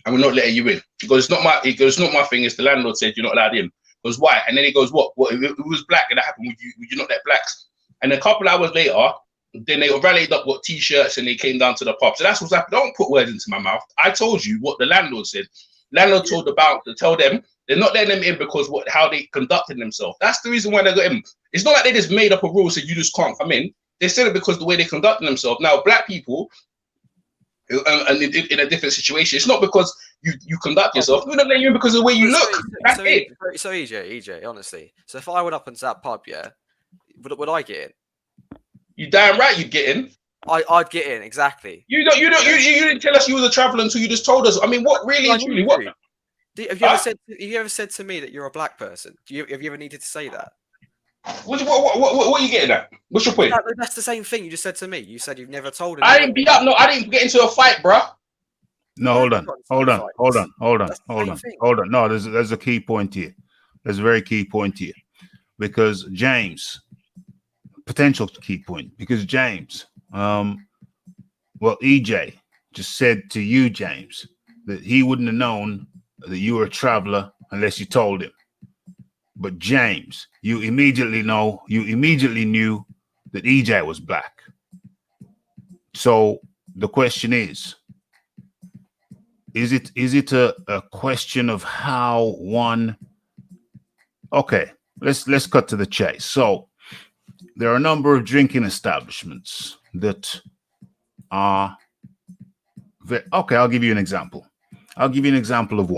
and we're not letting you in. He goes, "It's not my thing. It's the landlord said you're not allowed in." He goes, "Why?" And then he goes, "What? If it was black and that happened, would you not let blacks?" And a couple hours later, then they rallied up what t-shirts and they came down to the pub. So that's what's happened. Don't put words into my mouth. I told you what the landlord said. Landlord told the bouncer to tell them they're not letting them in because how they conducted themselves. That's the reason why they got in. It's not like they just made up a rule so you just can't come in. They said it because the way they conducted themselves. Now, black people, and in a different situation, it's not because you conduct yourself. We're not letting you in because of the way you look. That's it. So EJ, honestly. So if I went up into that pub, yeah, would I get in? You damn right you'd get in. I'd get in, exactly. You didn't tell us you was a traveller until you just told us. I mean, what really? Have you ever said to me that you're a black person? Have you ever needed to say that? What are you getting at? What's your point? That's the same thing you just said to me. You said you've never told anyone. I didn't beat up. No, I didn't get into a fight, bruh. No, hold on. No, there's a key point here. There's a very key point here, because James. Potential key point, because James, EJ just said to you, James, that he wouldn't have known that you were a traveler unless you told him. But James, you immediately knew that EJ was black. So the question is it a question of how one? Okay, let's cut to the chase. So there are a number of drinking establishments that are okay. I'll give you an example. I'll give you an example of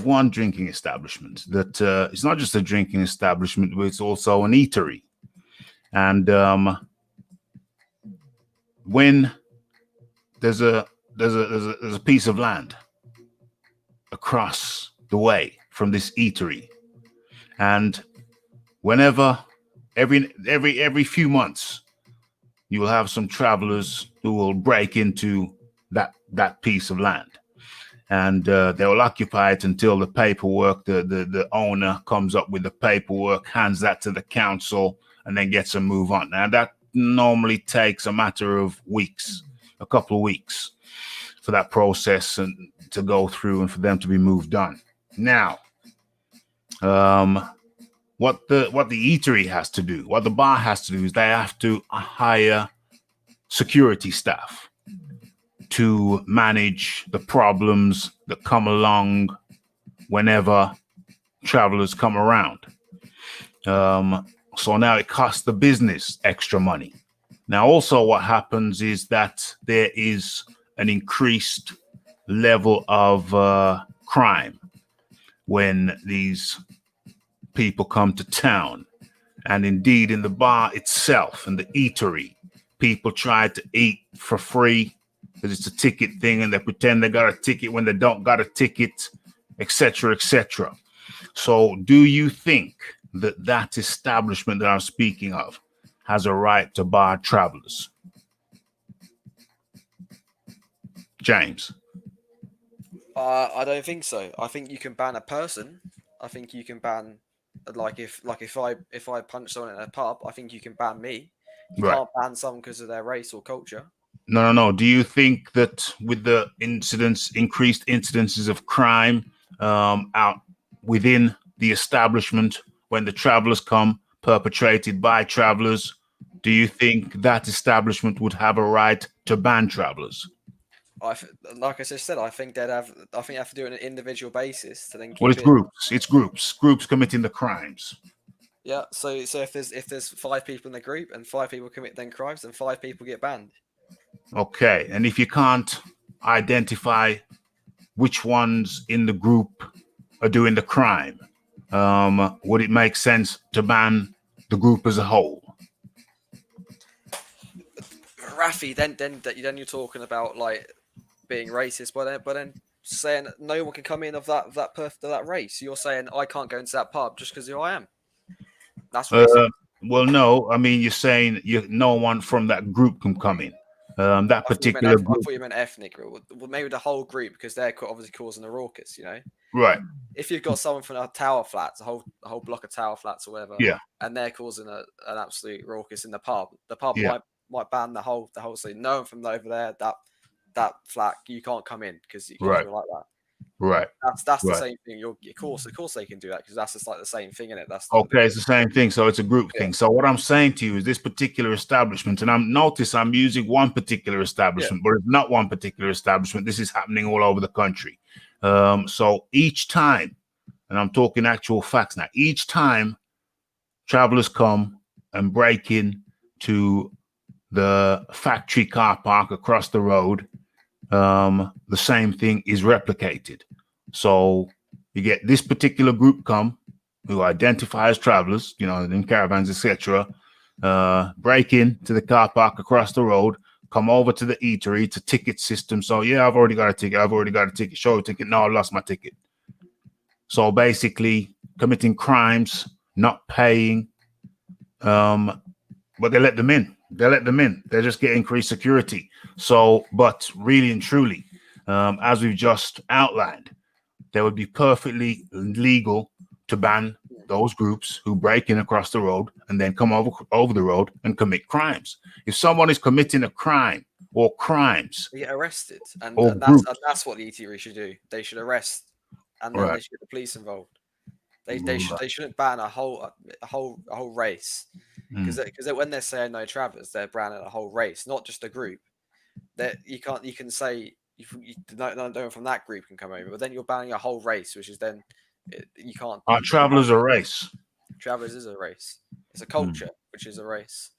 one drinking establishment that it's not just a drinking establishment, but it's also an eatery. And when there's a piece of land across the way from this eatery, and whenever every few months, you will have some travelers who will break into that piece of land, and they will occupy it until the paperwork, the owner comes up with the paperwork, hands that to the council, and then gets a move on. Now that normally takes a matter of weeks, a couple of weeks, for that process and to go through and for them to be moved on. Now, what the eatery has to do, what the bar has to do, is they have to hire security staff to manage the problems that come along whenever travelers come around. So now it costs the business extra money. Now, also what happens is that there is an increased level of crime when these people come to town. And indeed, in the bar itself, in the eatery, people try to eat for free because it's a ticket thing, and they pretend they got a ticket when they don't got a ticket, etc., etc. So do you think that establishment that I'm speaking of has a right to bar travelers? James? I don't think so. I think you can ban a person. I think you can ban, if I punch someone in a pub, I think you can ban me. You can't ban someone because of their race or culture. No. Do you think that with the increased incidences of crime out within the establishment when the travelers come, perpetrated by travelers, do you think that establishment would have a right to ban travelers? Like I just said, I think they have to do it on an individual basis to then keep it's groups committing the crimes. Yeah, so if there's 5 people in the group and 5 people commit then crimes, then 5 people get banned. Okay, and if you can't identify which ones in the group are doing the crime, would it make sense to ban the group as a whole? Rafi, then you're talking about like being racist, but then saying no one can come in of that race. You're saying I can't go into that pub just because who I am. That's racist. Well, no. I mean, you're saying no one from that group can come in. That particular I group. thought you meant ethnic group. Well, maybe the whole group, because they're obviously causing a raucous, you know? Right. If you've got someone from a tower flats, a whole block of tower flats or whatever, Yeah. and they're causing an absolute raucous in the pub Yeah. might ban the whole scene. No one from over there, that flat, you can't come in because Right. you're like that. Right. That's the Right. same thing. Of course they can do that, because that's just like the same thing in it. That's Okay, it's the same thing. So it's a group Yeah. thing. So what I'm saying to you is this particular establishment, and I'm using one particular establishment, but it's not one particular establishment. This is happening all over the country. So each time, and I'm talking actual facts now, each time travelers come and break in to the factory car park across the road, the same thing is replicated. So you get this particular group come, who identify as travelers, you know, in caravans, etc., break into the car park across the road, come over to the eatery. It's a ticket system. So, yeah, I've already got a ticket. Show a ticket. No, I lost my ticket. So basically committing crimes, not paying, but they let them in. They're just getting increased security. So, but really and truly, as we've just outlined, they would be perfectly legal to ban those groups who break in across the road and then come over the road and commit crimes. If someone is committing a crime or crimes, they get arrested, and that's what the ETR should do. They should arrest, and then they should get the police involved. They shouldn't ban a whole race, because when they're saying no travelers, they're banning a whole race, not just a group. That you can say no one from that group can come over, but then you're banning a whole race, which is then you can't. Are travelers a race? Travelers is a race. It's a culture, which is a race.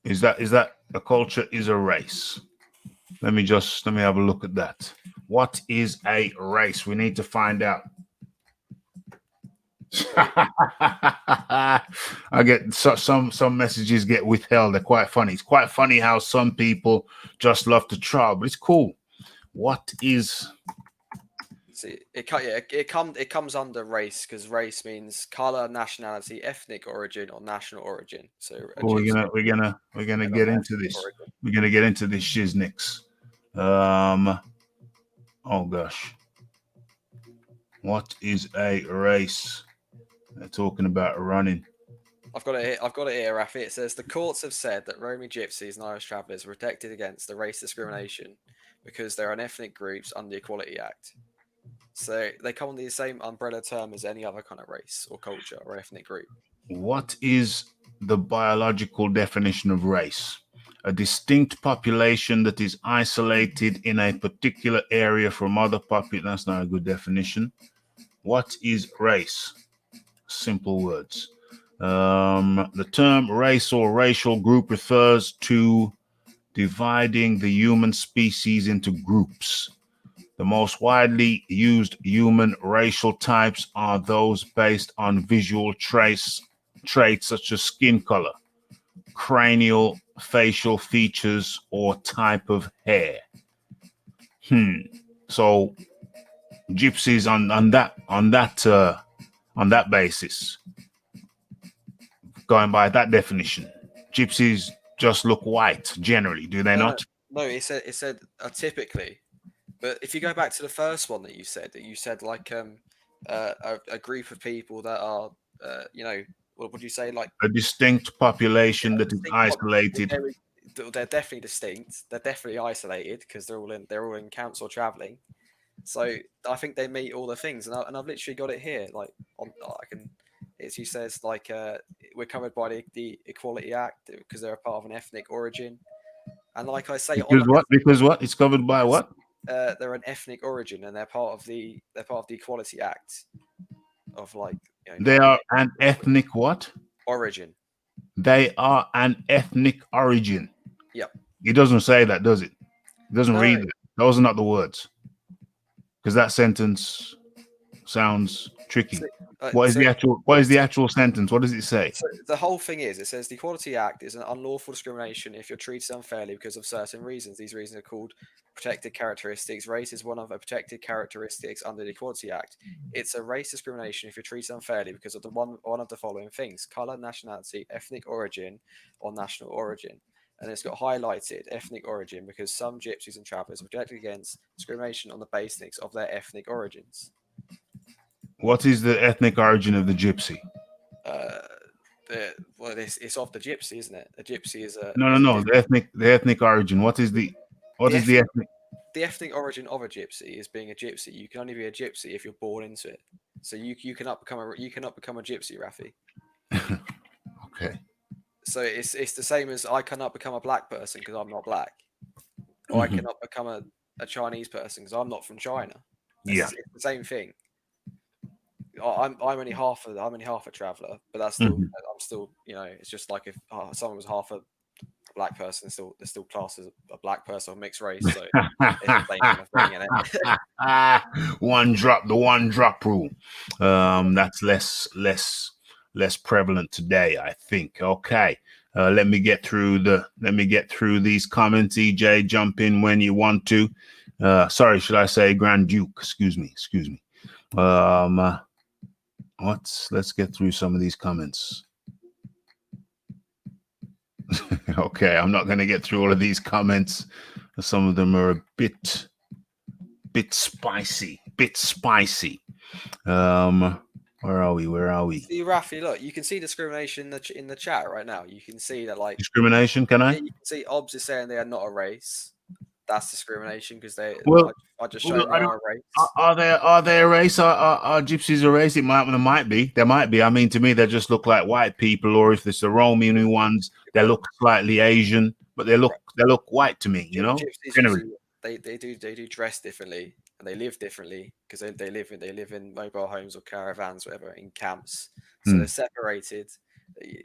Is that a culture is a race? Let me have a look at that. What is a race? We need to find out. I get some messages get withheld. They're quite funny. It's quite funny how some people just love to troll, but it's cool. What is? See, it comes under race, because race means color, nationality, ethnic origin, or national origin. So we're gonna get into this. Origin. We're gonna get into this shiznix. Oh gosh, what is a race? They're talking about running. I've got it here, Rafi. It says the courts have said that Romy gypsies and Irish travellers are protected against the race discrimination because they're an ethnic groups under the Equality Act. So they come under the same umbrella term as any other kind of race or culture or ethnic group. What is the biological definition of race? A distinct population that is isolated in a particular area from other populations. That's not a good definition. What is race? Simple words. The term race or racial group refers to dividing the human species into groups. The most widely used human racial types are those based on visual traits such as skin color, cranial, facial features, or type of hair. So gypsies on that basis, going by that definition, gypsies just look white generally, do they not? No, it said typically. But if you go back to the first one that you said like a group of people that are what would you say, like a distinct population that is isolated. They're definitely distinct. They're definitely isolated because they're all in camps or traveling. So I think they meet all the things, and I've literally got it here. Like she says, like we're covered by the Equality Act because they're a part of an ethnic origin, and like I say, because what it's covered by what? They're an ethnic origin, and they're part of the Equality Act of they are an ethnic what? Origin. They are an ethnic origin. Yep. It doesn't say that, does it? It doesn't read that. Those are not the words. Because that sentence sounds tricky. What is the actual sentence? What does it say? So the whole thing is, it says the Equality Act is an unlawful discrimination if you're treated unfairly because of certain reasons. These reasons are called protected characteristics. Race is one of the protected characteristics under the Equality Act. It's a race discrimination if you're treated unfairly because of one of the following things: color, nationality, ethnic origin, or national origin. and it's got highlighted ethnic origin because some gypsies and travellers object against discrimination on the basis of their ethnic origins. What is the ethnic origin of the gypsy? Well, it's of the gypsy, isn't it? A gypsy is a No. The ethnic origin. What is the ethnic? The ethnic origin of a gypsy is being a gypsy. You can only be a gypsy if you're born into it. So you cannot become a gypsy, Rafi. Okay. So it's the same as I cannot become a black person because I'm not black, or I cannot become a Chinese person because I'm not from China. It's the same thing. I'm only half a traveller, but that's still I'm still, you know, it's just like if someone was half a black person, they're still classed as a black person or mixed race. So it's the same kind of thing, innit? The one drop rule. That's less prevalent today, I think. Okay. Let me get through these comments. EJ, jump in when you want to. Sorry, should I say Grand Duke? Excuse me. Let's get through some of these comments. Okay, I'm not going to get through all of these comments. Some of them are a bit spicy. Where are we? See, Rafi, look, you can see discrimination in the chat right now. You can see that, like, discrimination. Can I? You can see Obs is saying they are not a race. That's discrimination because I just showed they are a race. Are they a race? Are gypsies a race? There might be. I mean, to me, they just look like white people, or if it's the Romanian ones, they look slightly Asian, but they look white to me. You know, gypsies they do dress differently and they live differently because they live in mobile homes or caravans, whatever, in camps. So they're separated. They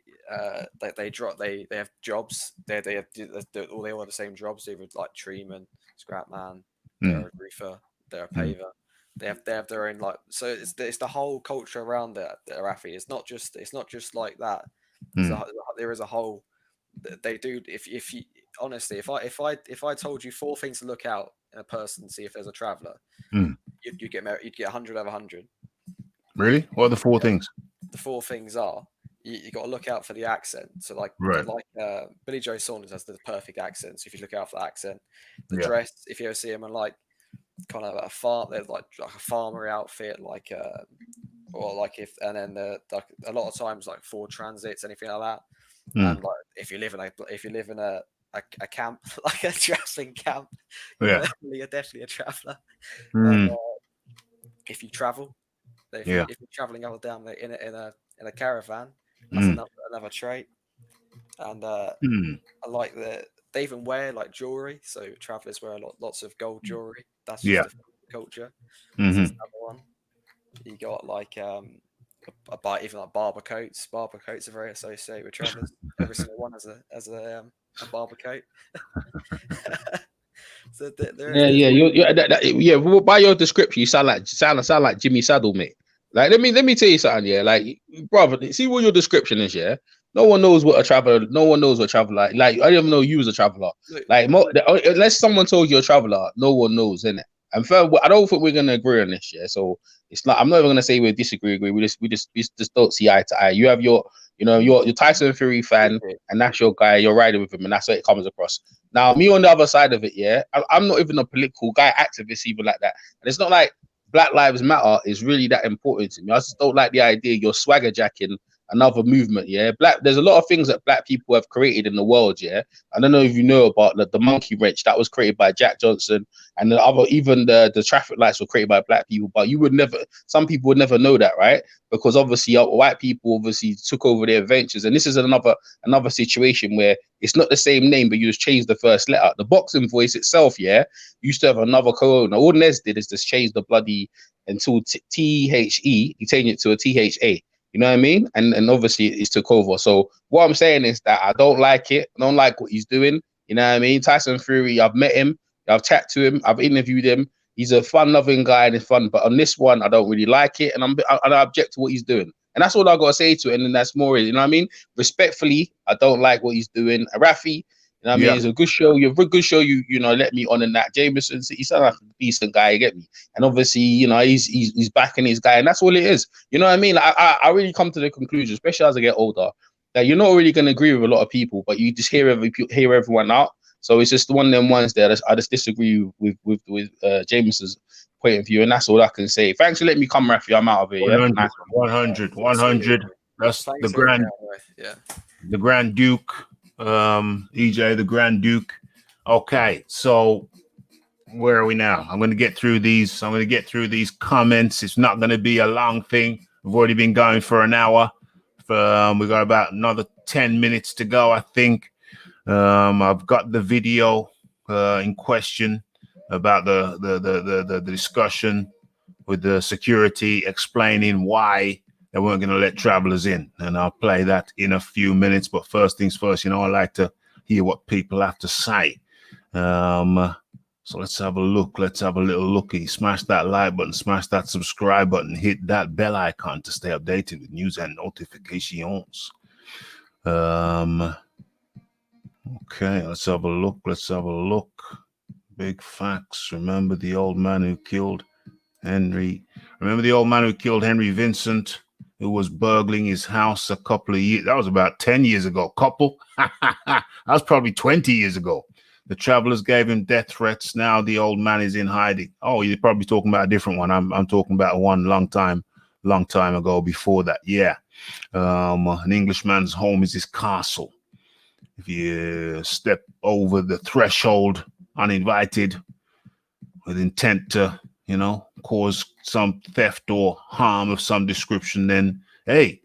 have jobs. They all have the same jobs. They have like treeman, scrap man, they're a roofer, they're a paver. They have their own, like, so it's the whole culture around that, Rafi. It's not just like that. There is a whole. They do. If you honestly, if I told you 4 things to look out in a person, see if there's a traveller, you'd get married. You'd get 100 over 100. Really? What are the 4 things? The 4 things are. You got to look out for the accent. So like Billy Joe Saunders has the perfect accent. So if you look out for the accent, the dress, if you ever see him in like kind of a farm, they're like a farmer outfit, like or like a lot of times like Ford Transits, anything like that. And like if you live in a camp, like a traveling camp, you're definitely a traveller. If you travel, if you're traveling up or down in a caravan. That's another trait, and I like that they even wear like jewelry. So travelers wear lots of gold jewelry. That's just the culture. So that's another one. You got like even like barber coats. Barber coats are very associated with travelers. Every single one has a barber coat. So by your description, you sound like Jimmy Saddle, mate. Like, let me tell you something, yeah. Like, brother, see what your description is, yeah. No one knows what a traveler. No one knows what a traveler. Like, I don't even know you as a traveler. Like, unless someone told you a traveler, no one knows, innit? And third, I don't think we're gonna agree on this, yeah. So it's not. I'm not even gonna say we disagree. We just don't see eye to eye. You have your Tyson Fury fan, and that's your guy. You're riding with him, and that's what it comes across. Now, me on the other side of it, yeah. I'm not even a political guy, activist, even like that. And it's not like Black Lives Matter is really that important to me. I just don't like the idea you're swagger jacking another movement. Yeah, there's a lot of things that black people have created in the world. Yeah, I don't know if you know about the monkey wrench that was created by Jack Johnson, and the traffic lights were created by black people. But some people would never know that, right? Because obviously white people took over their ventures, and this is another situation where it's not the same name, but you just change the first letter. The boxing voice itself, yeah, used to have another co-owner. All Nez did is just change the bloody until THE. He changed it to a THA. You know what I mean? And obviously it's took over. So what I'm saying is that I don't like it. I don't like what he's doing. You know what I mean? Tyson Fury, I've met him. I've chatted to him. I've interviewed him. He's a fun-loving guy and it's fun. But on this one, I don't really like it. And I object to what he's doing. And that's all I got to say to it. And then that's more, you know what I mean? Respectfully, I don't like what he's doing. Rafi, you know what I mean? It's a good show. You're a very good show. You let me on in that. Jameson, he sounds like a decent guy. You get me? And obviously, he's backing his guy, and that's all it is. You know what I mean? I really come to the conclusion, especially as I get older, that you're not really going to agree with a lot of people, but you just hear everyone out. So it's just one of them ones there. I just disagree with James's point of view, and that's all I can say. Thanks for letting me come, Rafi. I'm out of here. 100, Yeah, nice. 100. That's Thanks the for Grand, yeah. the Grand Duke, EJ, the Grand Duke. Okay, so where are we now? I'm going to get through these. I'm going to get through these comments. It's not going to be a long thing. We've already been going for an hour. We got about another 10 minutes to go, I think. I've got the video in question about the discussion with the security explaining why they weren't going to let travelers in, and I'll play that in a few minutes. But first things first, you know, I like to hear what people have to say. So let's have a look. Let's have a little looky. Smash that like button, smash that subscribe button, hit that bell icon to stay updated with news and notifications. Okay, let's have a look. Let's have a look. Big facts. Remember the old man who killed Henry. Remember the old man who killed Henry Vincent, who was burgling his house a couple of years. That was about 10 years ago. Couple. That was probably 20 years ago. The travelers gave him death threats. Now the old man is in hiding. Oh, you're probably talking about a different one. I'm talking about one long time ago before that. Yeah. An Englishman's home is his castle. If you step over the threshold uninvited with intent to, you know, cause some theft or harm of some description, then, hey,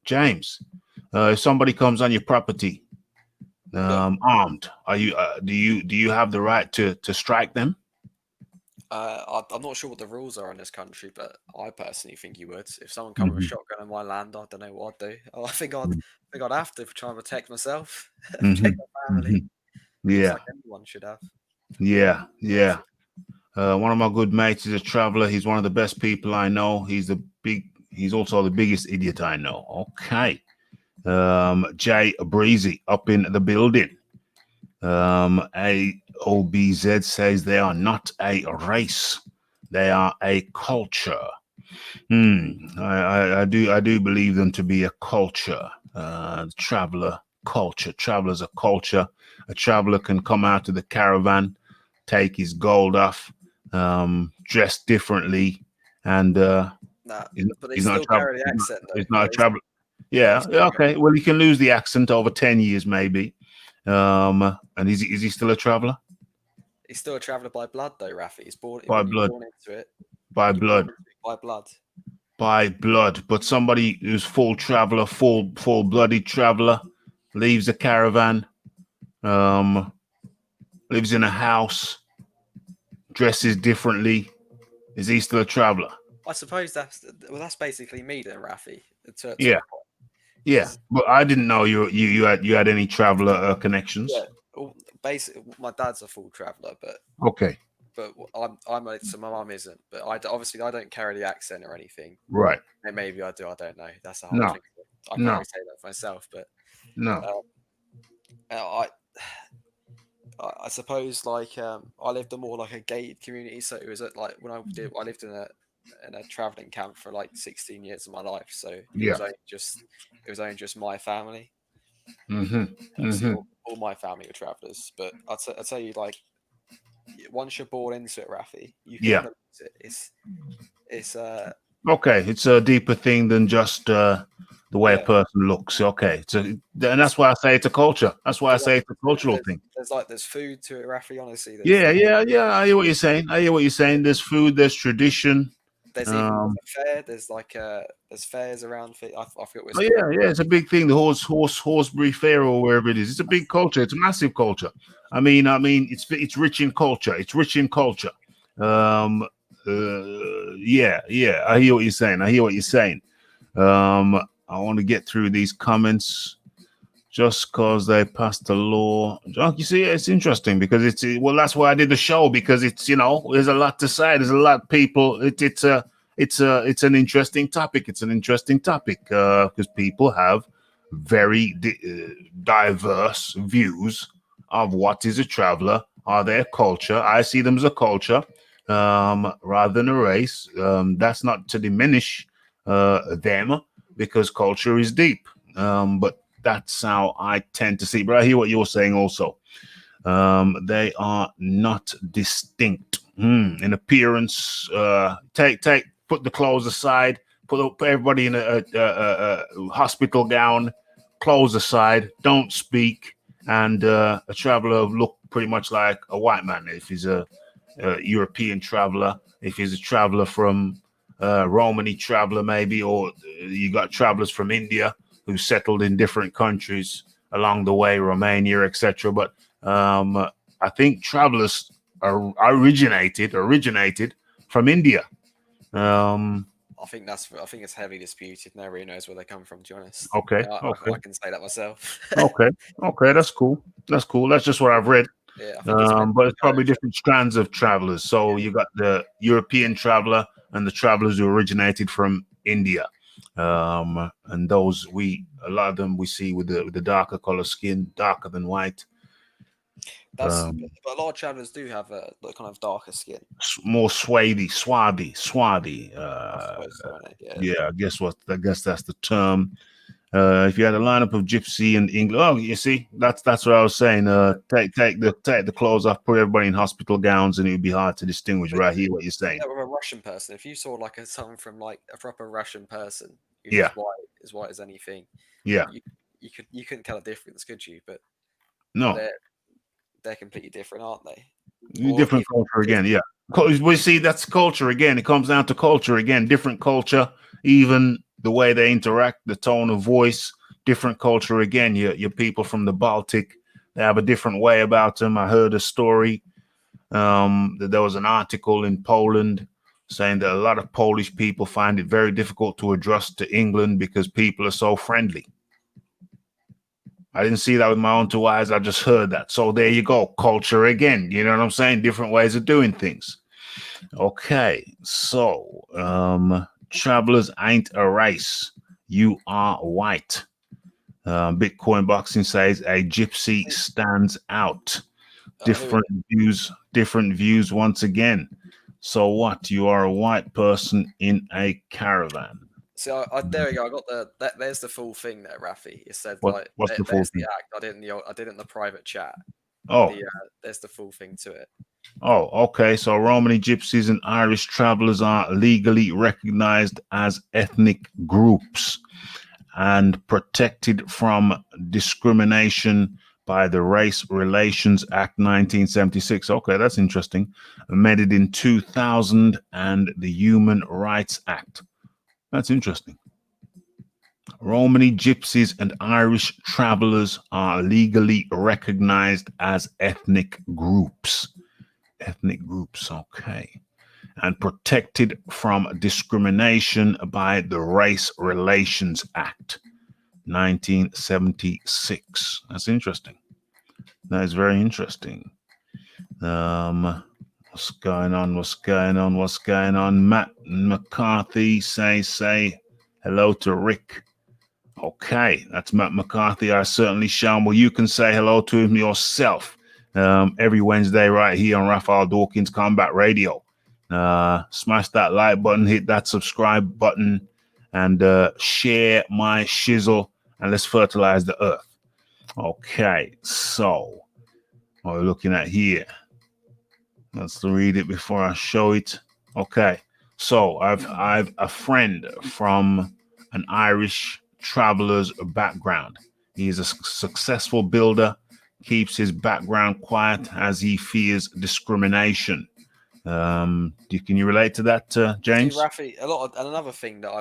James, if somebody comes on your property, armed, are you do you have the right to strike them? I'm not sure what the rules are in this country, but I personally think you would. If someone come with a shotgun on my land, I don't know what I'd do. I think I'd have to try and protect myself, protect my family. Yeah, just like anyone should have. Yeah. One of my good mates is a traveler. He's one of the best people I know. He's also the biggest idiot I know. Okay. Jay Breezy up in the building. AOBZ says they are not a race. They are a culture. I do believe them to be a culture. Traveler culture. Traveler's a culture. A traveler can come out to the caravan, take his gold off, dress differently, and but they still carry the accent. He's not a traveler. Yeah. Okay. Well, he can lose the accent over 10 years, maybe. And is he still a traveler? He's still a traveler by blood, though, Rafi. He's born by blood. Born into it. By blood. By blood. By blood. But somebody who's full traveler, full-blooded traveler, leaves a caravan, lives in a house, dresses differently. Is he still a traveler? I suppose that's basically me then, Rafi. Yeah. Yeah, but I didn't know you had any traveler connections. Yeah, well, basically, my dad's a full traveler, but okay. But so my mum isn't. But obviously I don't carry the accent or anything. Right. And maybe I do. I don't know. That's a whole thing. I can't really say that for myself, but no. I suppose like I lived in more like a gated community, so it was like when I lived in a traveling camp for like 16 years of my life, so it was only just my family. All my family were travelers, but I'll tell you, like, once you're born into it, Rafi, you can lose it. It's okay. It's a deeper thing than just the way a person looks. Okay, and that's why I say it's a culture. That's why I say it's a cultural thing. There's food to it, Rafi. Honestly, yeah. I hear what you're saying. There's food. There's tradition. There's even a fair. There's like there's fairs around. I forget what it's called. It's a big thing. The Horsebury Fair or wherever it is. It's a big culture. It's a massive culture. I mean, it's rich in culture. It's rich in culture. I hear what you're saying. I want to get through these comments. Just because they passed the law, you see, it's interesting because that's why I did the show, because it's, there's a lot to say. There's a lot of people. It's an interesting topic. It's an interesting topic because people have very diverse views of what is a traveler. Are they a culture? I see them as a culture rather than a race. That's not to diminish them, because culture is deep. but that's how I tend to see. But I hear what you're saying also. They are not distinct in appearance. Put the clothes aside. Put everybody in a hospital gown. Clothes aside. Don't speak. And a traveler look pretty much like a white man if he's a European traveler. If he's a traveler from Romani traveler, maybe, or you got travelers from India who settled in different countries along the way, Romania, etc. But I think travelers originated from India. I think it's heavily disputed. Nobody knows where they come from, to be honest. Okay, I can say that myself. okay, that's cool. That's just what I've read. Yeah, I think but it's probably different strands of travelers. So you got the European traveler and the travelers who originated from India. And those a lot of them we see with the darker color skin, darker than white. But a lot of travelers do have a kind of darker skin, more swarthy. Yeah, I guess that's the term. If you had a lineup of Gypsy and English, oh, you see, that's what I was saying. Take the clothes off, put everybody in hospital gowns, and it would be hard to distinguish. But right here, what you're saying. With a Russian person, if you saw like someone from like a proper Russian person who's as white as anything, yeah, you couldn't tell a difference, could you? But no, they're completely different, aren't they? Different culture again, yeah. We see that's culture again. It comes down to culture again. Different culture, even the way they interact, the tone of voice, different culture again. Your people from the Baltic, they have a different way about them. I heard a story that there was an article in Poland saying that a lot of Polish people find it very difficult to adjust to England because people are so friendly. I didn't see that with my own two eyes. I just heard that. So there you go. Culture again. You know what I'm saying? Different ways of doing things. Okay. So, travelers ain't a race. You are white. Bitcoin Boxing says a gypsy stands out. Different views once again. So what? You are a white person in a caravan. So there we go. I got there's the full thing there, Rafi. It said what's the full thing? The act. I did it in the private chat. Oh, there's the full thing to it. Oh, okay. So Romani gypsies and Irish travelers are legally recognized as ethnic groups and protected from discrimination by the Race Relations Act 1976. Okay, that's interesting. Amended in 2000 and the Human Rights Act. That's interesting. Romani gypsies and Irish travelers are legally recognized as ethnic groups. Ethnic groups, okay. And protected from discrimination by the Race Relations Act 1976. That's interesting. That is very interesting. What's going on? Matt McCarthy say hello to Rick. Okay, that's Matt McCarthy. I certainly shall. Well, you can say hello to him yourself every Wednesday right here on Raphael Dawkins Combat Radio. Smash that like button, hit that subscribe button, and share my shizzle, and let's fertilize the earth. Okay, so what we're looking at here. Let's read it before I show it. Okay, so I've a friend from an Irish traveler's background. He is a successful builder, keeps his background quiet as he fears discrimination. Can you relate to that, James? See, Rafi, another thing that I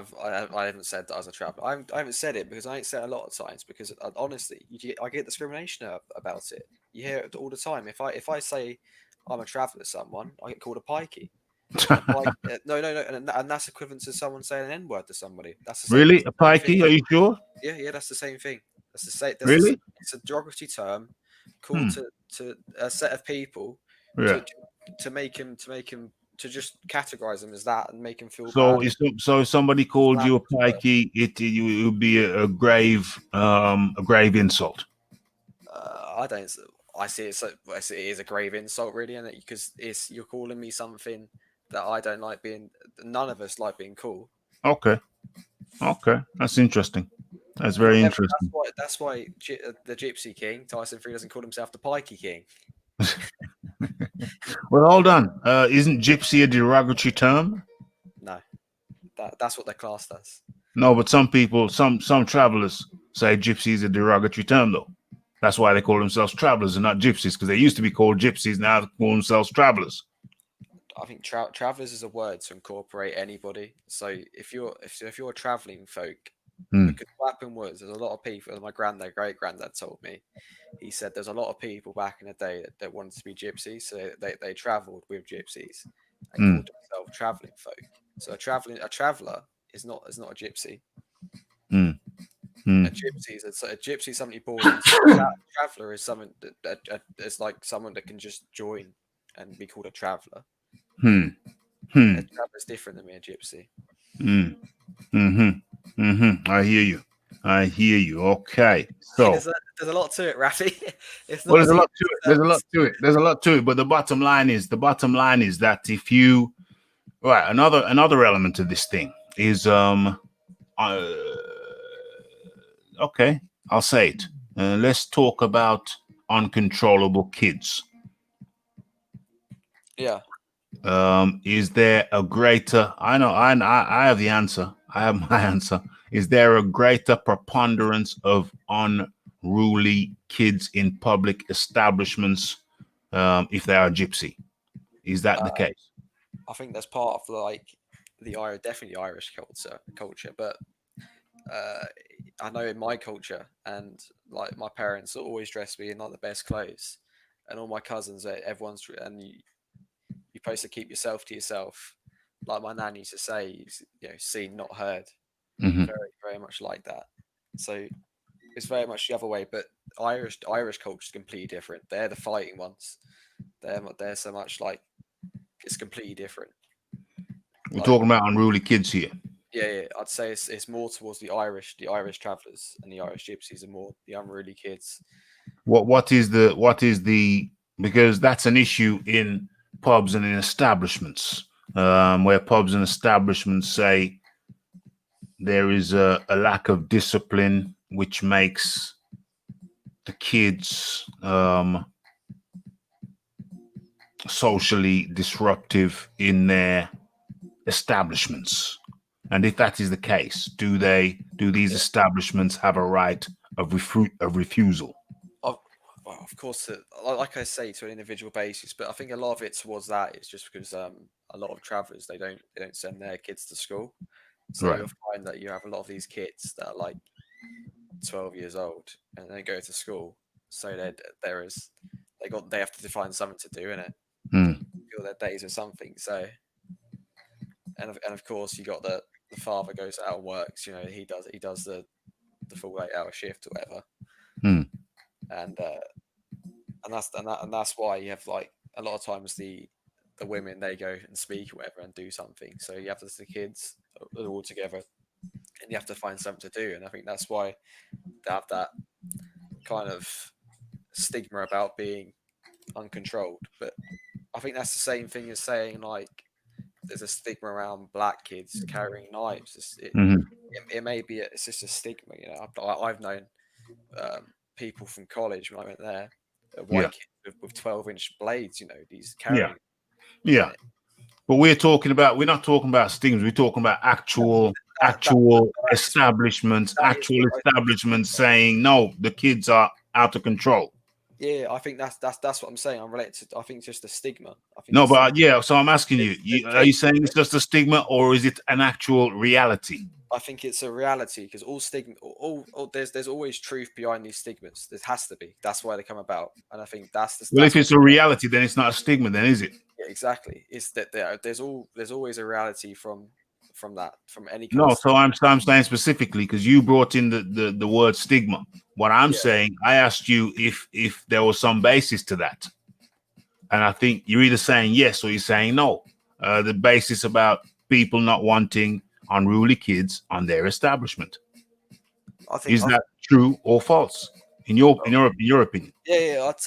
haven't said that as a traveler. I haven't said it because I ain't said it a lot of times because honestly, I get discrimination about it. You hear it all the time. If I say I'm a traveler to someone, I get called a pikey. No, and that's equivalent to someone saying an N-word to somebody. That's the same, really a pikey? Are you sure? Yeah, that's the same thing. That's the same. Really? It's a derogatory term called to a set of people to make him to just categorize them as that and make him feel bad. So if somebody called you a pikey, it would be a grave insult. I see it is a grave insult, really, and because you're calling me something that I don't like being. None of us like being called. Okay, that's interesting. That's very Yeah, interesting. That's why the Gypsy King, Tyson Fury, doesn't call himself the Pikey King. Well, hold on. Isn't gypsy a derogatory term? No, that's what their class does. No, but some people, some travelers say gypsy is a derogatory term, though. That's why they call themselves travelers and not gypsies, because they used to be called gypsies. Now they call themselves travelers. I think travelers is a word to incorporate anybody. So if you're traveling folk, because what happened was there's a lot of people. As my great granddad told me, he said there's a lot of people back in the day that wanted to be gypsies, so they travelled with gypsies and called themselves travelling folk. So a traveller is not a gypsy. A gypsy is somebody born into. A traveller is someone that is like someone that can just join and be called a traveller. A traveller is different than being a gypsy. I hear you. Okay. So there's a lot to it, Rafi. Well, there's a lot to it. There's a lot to it. But the bottom line is that if you another element of this thing is okay, I'll say it. Let's talk about uncontrollable kids. Yeah. Is there a greater? I have the answer. I have my answer. Is there a greater preponderance of unruly kids in public establishments if they are gypsy? Is that the case? I think that's part of definitely Irish culture, but I know in my culture, and like my parents always dressed me in like the best clothes, and all my cousins, everyone's, and you're supposed to keep yourself to yourself. Like my nan used to say, seen, not heard. Very, very much like that. So it's very much the other way. But Irish culture is completely different. They're the fighting ones. They're so much like it's completely different. We're talking about unruly kids here. Yeah, I'd say it's more towards the Irish travellers, and the Irish gypsies are more the unruly kids. What is the because that's an issue in pubs and in establishments, where pubs and establishments say there is a lack of discipline, which makes the kids socially disruptive in their establishments. And if that is the case, do these establishments have a right of refusal? Well, of course, like I say, to an individual basis, but I think a lot of it towards that is just because a lot of travellers they don't send their kids to school, so Right. you'll find that you have a lot of these kids that are like 12 years old and they go to school, so they have to find something to do in it, fill their days with something. So, and of course, you got the father goes out and works. He does the full 8-hour shift or whatever, and that's why you have like a lot of times the women they go and speak or whatever and do something. So you have the kids all together, and you have to find something to do. And I think that's why they have that kind of stigma about being uncontrolled. But I think that's the same thing as saying like there's a stigma around black kids carrying knives. It may be it's just a stigma. I've known people from college when I went there, white kids with 12-inch blades. These carrying. Yeah. But we're not talking about stigmas. We're talking about actual establishments saying no, the kids are out of control. Yeah, I think that's what I'm saying. I'm related to. I think just a stigma. So I'm asking you, are you saying it's just a stigma or is it an actual reality? I think it's a reality because all stigma, there's always truth behind these stigmas. There has to be. That's why they come about, and I think if it's a reality, then it's not a stigma, then is it? Yeah, exactly. It's that there's always a reality from any. No, so I'm saying specifically because you brought in the word stigma. What I'm saying, I asked you if there was some basis to that, and I think you're either saying yes or you're saying no. The basis about people not wanting unruly kids on their establishment. Is that true or false in your opinion? Yeah, I'd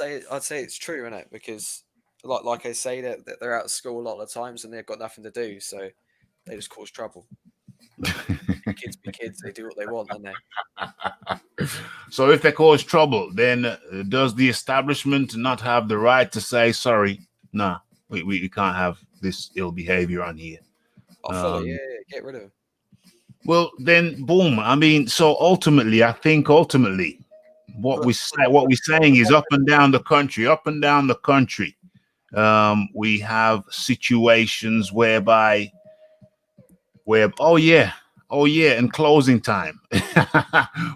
say it's true, isn't it? Because like I say, that they're out of school a lot of the times and they've got nothing to do, so they just cause trouble. kids be kids. They do what they want, don't they? So if they cause trouble, then does the establishment not have the right to say, sorry, nah, we can't have this ill behavior on here? Oh, fully, yeah, get rid of him. Well, then, boom. I mean, so ultimately, I think what we're saying is up and down the country, we have situations where in closing time,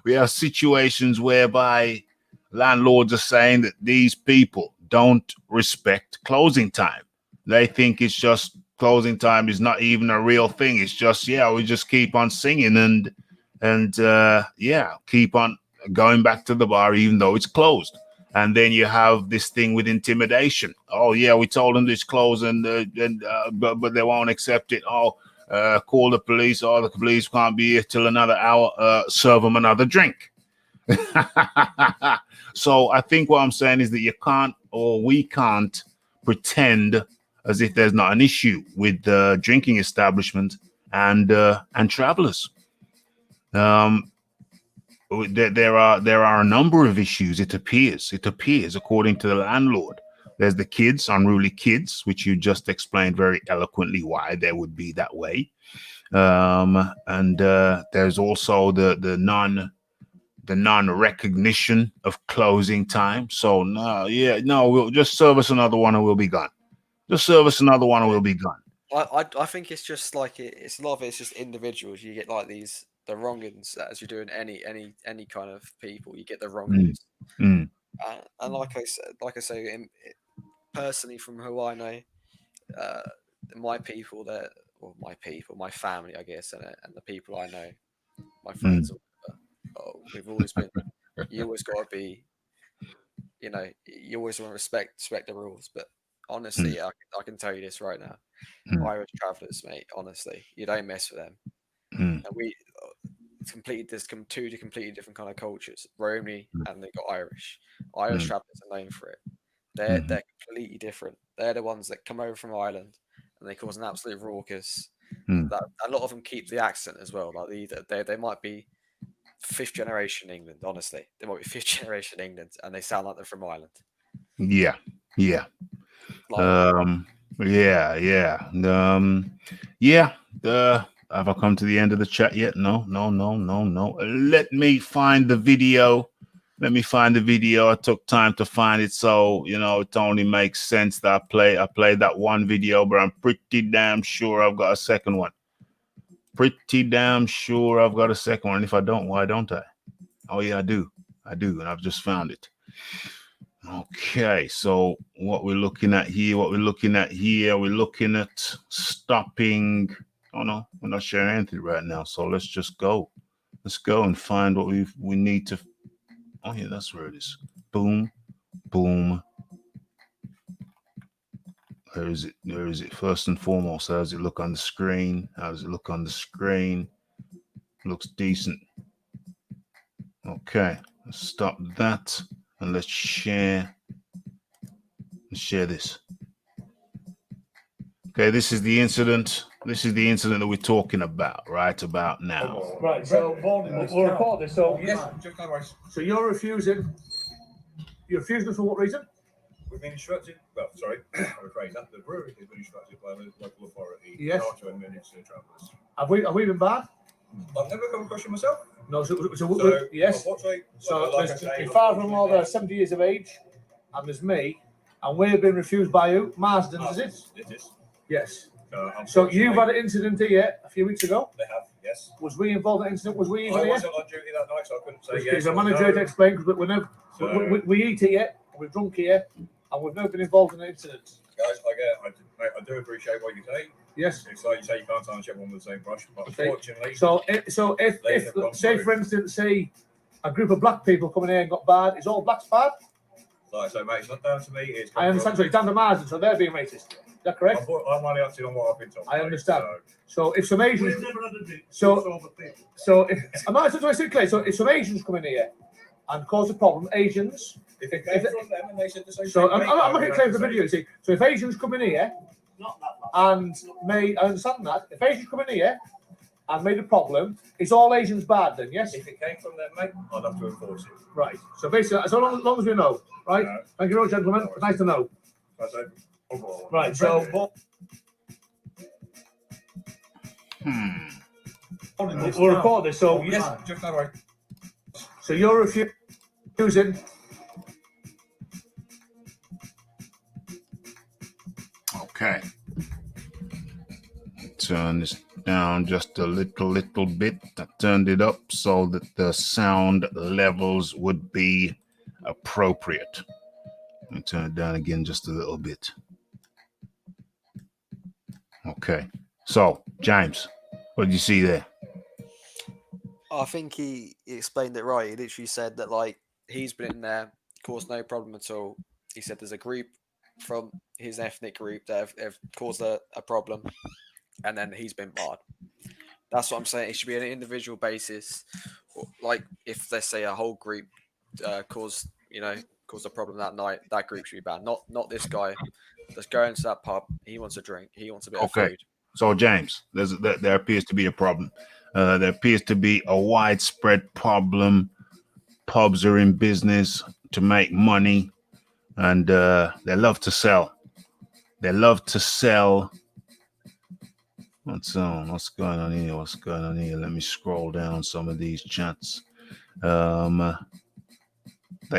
we have situations whereby landlords are saying that these people don't respect closing time. They think it's just closing time is not even a real thing. It's just, we just keep on singing and keep on going back to the bar even though it's closed. And then you have this thing with intimidation. Oh yeah, we told them it's closed, but they won't accept it. Call the police. Oh, the police can't be here till another hour. Serve them another drink. So I think what I'm saying is that you can't, or we can't, pretend as if there's not an issue with the drinking establishment and travelers. There are a number of issues. It appears, according to the landlord. There's the kids, unruly kids, which you just explained very eloquently why they would be that way. And there's also the non-recognition of closing time. So we'll just serve us another one and we'll be gone. Just serve us another one and we'll be gone. I think it's just like it's a lot of it's just individuals. You get like the wrongins as you're doing any kind of people. You get the wrongins. And like I say, personally from who I know, my people, my family, I guess, and the people I know, my friends, we've always been. You always got to be, you always want to respect the rules. But honestly, I can tell you this right now, Irish travellers, mate. Honestly, you don't mess with them. And there's two completely different kind of cultures, Romany and they got Irish. Irish travellers are known for it. They're completely different. They're the ones that come over from Ireland and they cause an absolute raucous. That a lot of them keep the accent as well. Like they might be fifth generation England. Honestly, they might be fifth generation England, and they sound like they're from Ireland. Yeah. Have I come to the end of the chat yet? No. Let me find the video. I took time to find it, so it only makes sense that I played that one video, but I'm pretty damn sure I've got a second one. And if I don't, why don't I? Oh yeah, I do, and I've just found it. Okay, so what we're looking at here, we're looking at stopping. Oh no, we're not sharing anything right now, so let's just go. Let's go and find what we need to. Oh yeah, that's where it is. Boom. Where is it? First and foremost, how does it look on the screen? Looks decent. Okay, let's stop that and let's share. This. Okay, this is the incident. That we're talking about right about now. Right, so we'll record this. So yes, so you're refusing us for what reason? We've been instructed. Well, sorry, I'm afraid that the brewery has been instructed by the local authority not to administer travellers. Have we been bad? I've never come across you myself. No, so yes. So my father-in-law, they're 70 years of age, and there's me, and we've been refused by who? Marsden, is it? It is. Yes. So you've had an incident here a few weeks ago? They have, yes. Was we involved in that incident? Was we even here? I here? wasn't on duty that night, so I couldn't say yes. Is the manager to explain? Because we eat here, we've drunk here, and we've never been involved in an incident. Guys, I do appreciate what you say. Yes. It's like you say, you can't tarnish everyone with the same brush, but unfortunately. So if say for instance, say a group of black people coming here and got bad, is all blacks bad? Like I say, mate, it's not down to me. I understand. So it's down to Marsden, so they're being racist. Is that correct? I'm only acting on what I've been told. I understand. So if some Asians, we've never had a drink. So if I'm not clear. So if some Asians come in here and cause a problem, Asians. If it came from them and they said the same so thing, I'm not going to claim the video. See, so if Asians come in here, and I understand that if Asians come in here and made a problem, is all Asians bad then, yes? If it came from them, mate, I'd have to enforce it. Right. So basically, as long as we know, right? Thank you very much, gentlemen. Nice to know. Right, so... We'll record this, so... Yes, just that way. So you're refusing... Okay. Turn this down just a little bit. I turned it up so that the sound levels would be appropriate. Let me turn it down again just a little bit. Okay. So, James, what did you see there? I think he explained it right. He literally said that, like, he's been in there, caused no problem at all. He said there's a group from his ethnic group that have caused a problem, and then he's been barred. That's what I'm saying. It should be an individual basis. Like, if let's say a whole group caused a problem that night, that group should be banned. Not this guy that's going to that pub. He wants a drink. He wants a bit of food. So, James, there appears to be a problem. There appears to be a widespread problem. Pubs are in business to make money, and they love to sell. They love to sell. What's going on here? Let me scroll down some of these chats. They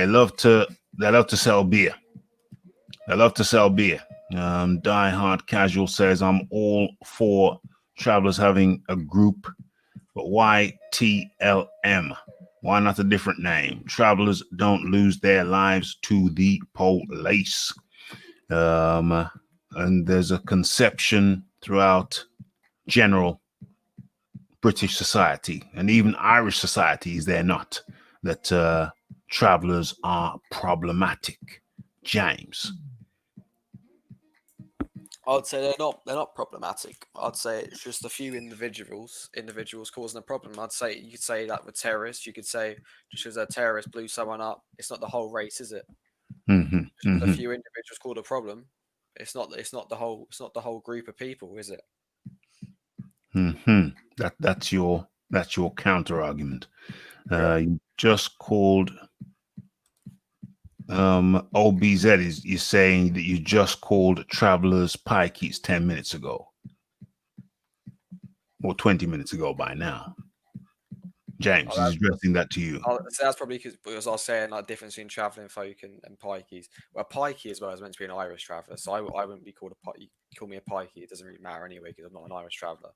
love to sell beer. They love to sell beer. Die Hard Casual says, I'm all for travelers having a group, but why TLM? Why not a different name? Travelers don't lose their lives to the police. And there's a conception throughout general British society and even Irish society, is there not, that travelers are problematic. James. I'd say they're not problematic. I'd say it's just a few individuals causing a problem. I'd say you could say that with terrorists. You could say just because a terrorist blew someone up, it's not the whole race, is it? A few individuals called a problem. It's not the whole group of people, is it? That's your counter argument. You just called OBZ is saying that you just called travelers pikeys 10 minutes ago, or 20 minutes ago by now. James is addressing that to you. So that's probably because I was saying like difference between travelling folk and pikeys. Well, pikey as well is meant to be an Irish traveller, so I wouldn't be called a pikey. You call me a pikey, it doesn't really matter anyway because I'm not an Irish traveller.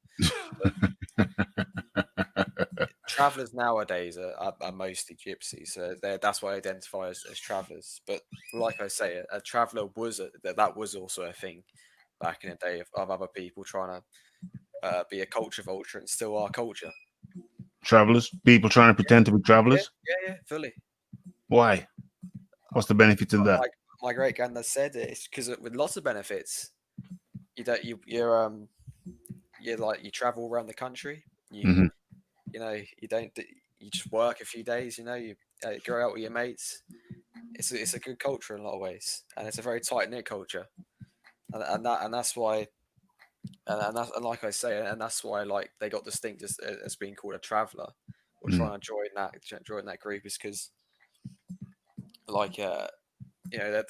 Travellers nowadays are mostly gypsies, so that's why I identify as travellers. But like I say, a traveller that was also a thing back in the day of other people trying to be a culture vulture and steal our culture. Travelers, people trying to pretend to be travelers. Yeah, fully. Why? What's the benefit of that? My great granddad said it's because with lots of benefits. You travel around the country. You just work a few days. You go out with your mates. It's a good culture in a lot of ways, and it's a very tight knit culture, and that's why. And like I say, and that's why like they got distinct as being called a traveller or trying to join that group is because they're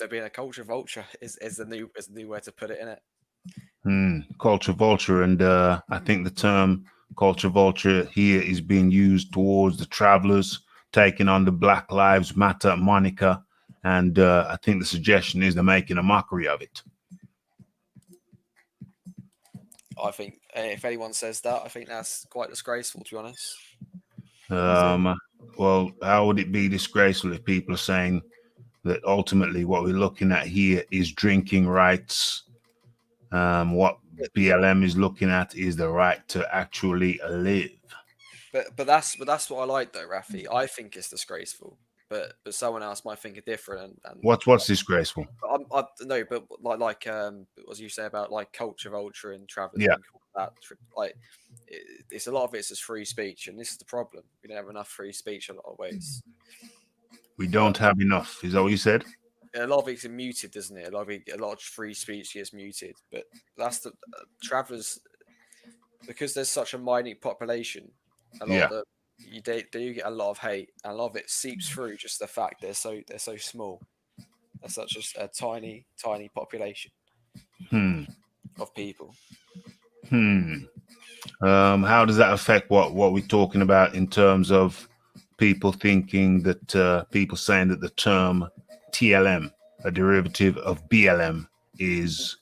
being a culture vulture is the new way to put it, innit? Culture vulture, and I think the term culture vulture here is being used towards the travellers taking on the Black Lives Matter moniker, and I think the suggestion is they're making a mockery of it. I think if anyone says that, I think that's quite disgraceful, to be honest. Well, how would it be disgraceful if people are saying that ultimately what we're looking at here is drinking rights? What BLM is looking at is the right to actually live. But that's what I like though, Rafi. I think it's disgraceful. But someone else might think it different. And what's disgraceful? No, but like what you say about like culture vulture and traveling. Yeah. That like it's a lot of it's just free speech, and this is the problem. We don't have enough free speech in a lot of ways. We don't have enough. Is that what you said? A lot of it's muted, doesn't it? A lot of free speech gets muted, but that's the travelers. because there's such a minute population, a lot of the you do get a lot of hate, and a lot of it seeps through just the fact they're so small. They're such a tiny population of people. How does that affect what we're talking about in terms of people thinking that people saying that the term TLM, a derivative of BLM, is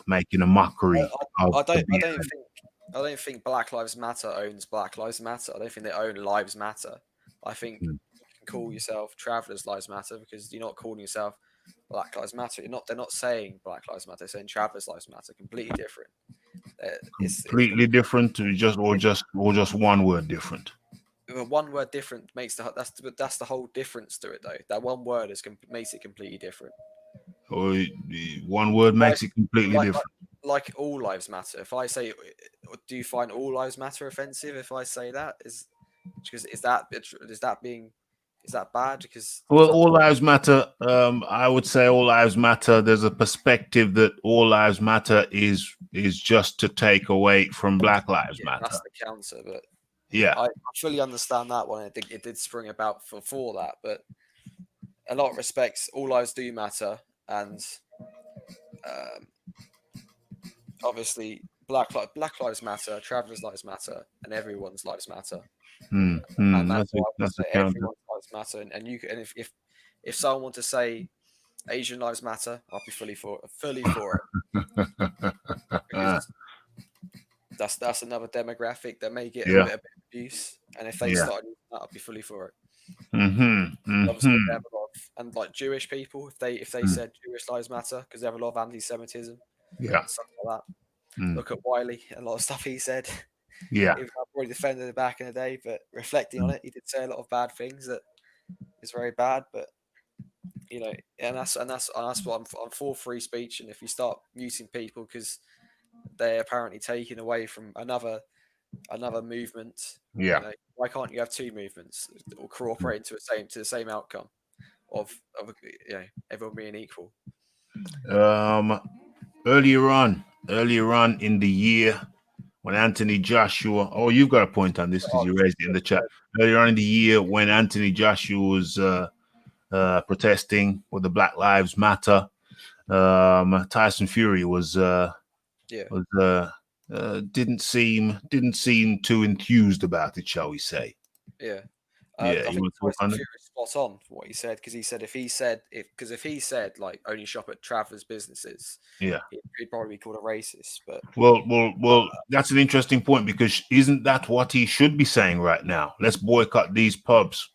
making a mockery of I don't think Black Lives Matter owns Black Lives Matter. I don't think they own Lives Matter. I think you can call yourself Travelers Lives Matter because you're not calling yourself Black Lives Matter. They're not saying Black Lives Matter. They're saying Travelers Lives Matter. Completely different. Completely different, or just one word different. One word different makes that's the whole difference to it, though. That one word makes it completely different. Or one word makes it completely different. Like all lives matter. If I say, do you find all lives matter offensive? If I say that, is that bad? Because all lives matter. I would say all lives matter. There's a perspective that all lives matter is just to take away from Black Lives Matter. That's the counter, but yeah, I fully understand that one. I think it did spring about for that, but a lot of respects, all lives do matter, and obviously Black Lives Matter, Travelers Lives Matter, and everyone's lives matter. And that's why I would say everyone's lives matter. And if someone wanted to say Asian lives matter, I'll be fully for it. Because that's another demographic that may get a bit of abuse. And if they started using that, I'll be fully for it. Obviously, they have a lot and like Jewish people, if they said Jewish lives matter, because they have a lot of anti-Semitism. Stuff like that. Look at Wiley, a lot of stuff he said. He was probably defended it back in the day, but reflecting on it, he did say a lot of bad things that is very bad. But and that's what I'm for free speech. And if you start muting people because they're apparently taken away from another movement, why can't you have two movements or cooperate to the same outcome of everyone being equal? Earlier on in the year, when Anthony Joshua, you've got a point on this because you raised it in the chat. Earlier on in the year, when Anthony Joshua was protesting with the Black Lives Matter, Tyson Fury didn't seem too enthused about it, shall we say? I think Tyson Fury was spot on for what he said, because if he said like only shop at Travelers businesses, he'd probably be called a racist. But well, that's an interesting point, because isn't that what he should be saying right now? Let's boycott these pubs.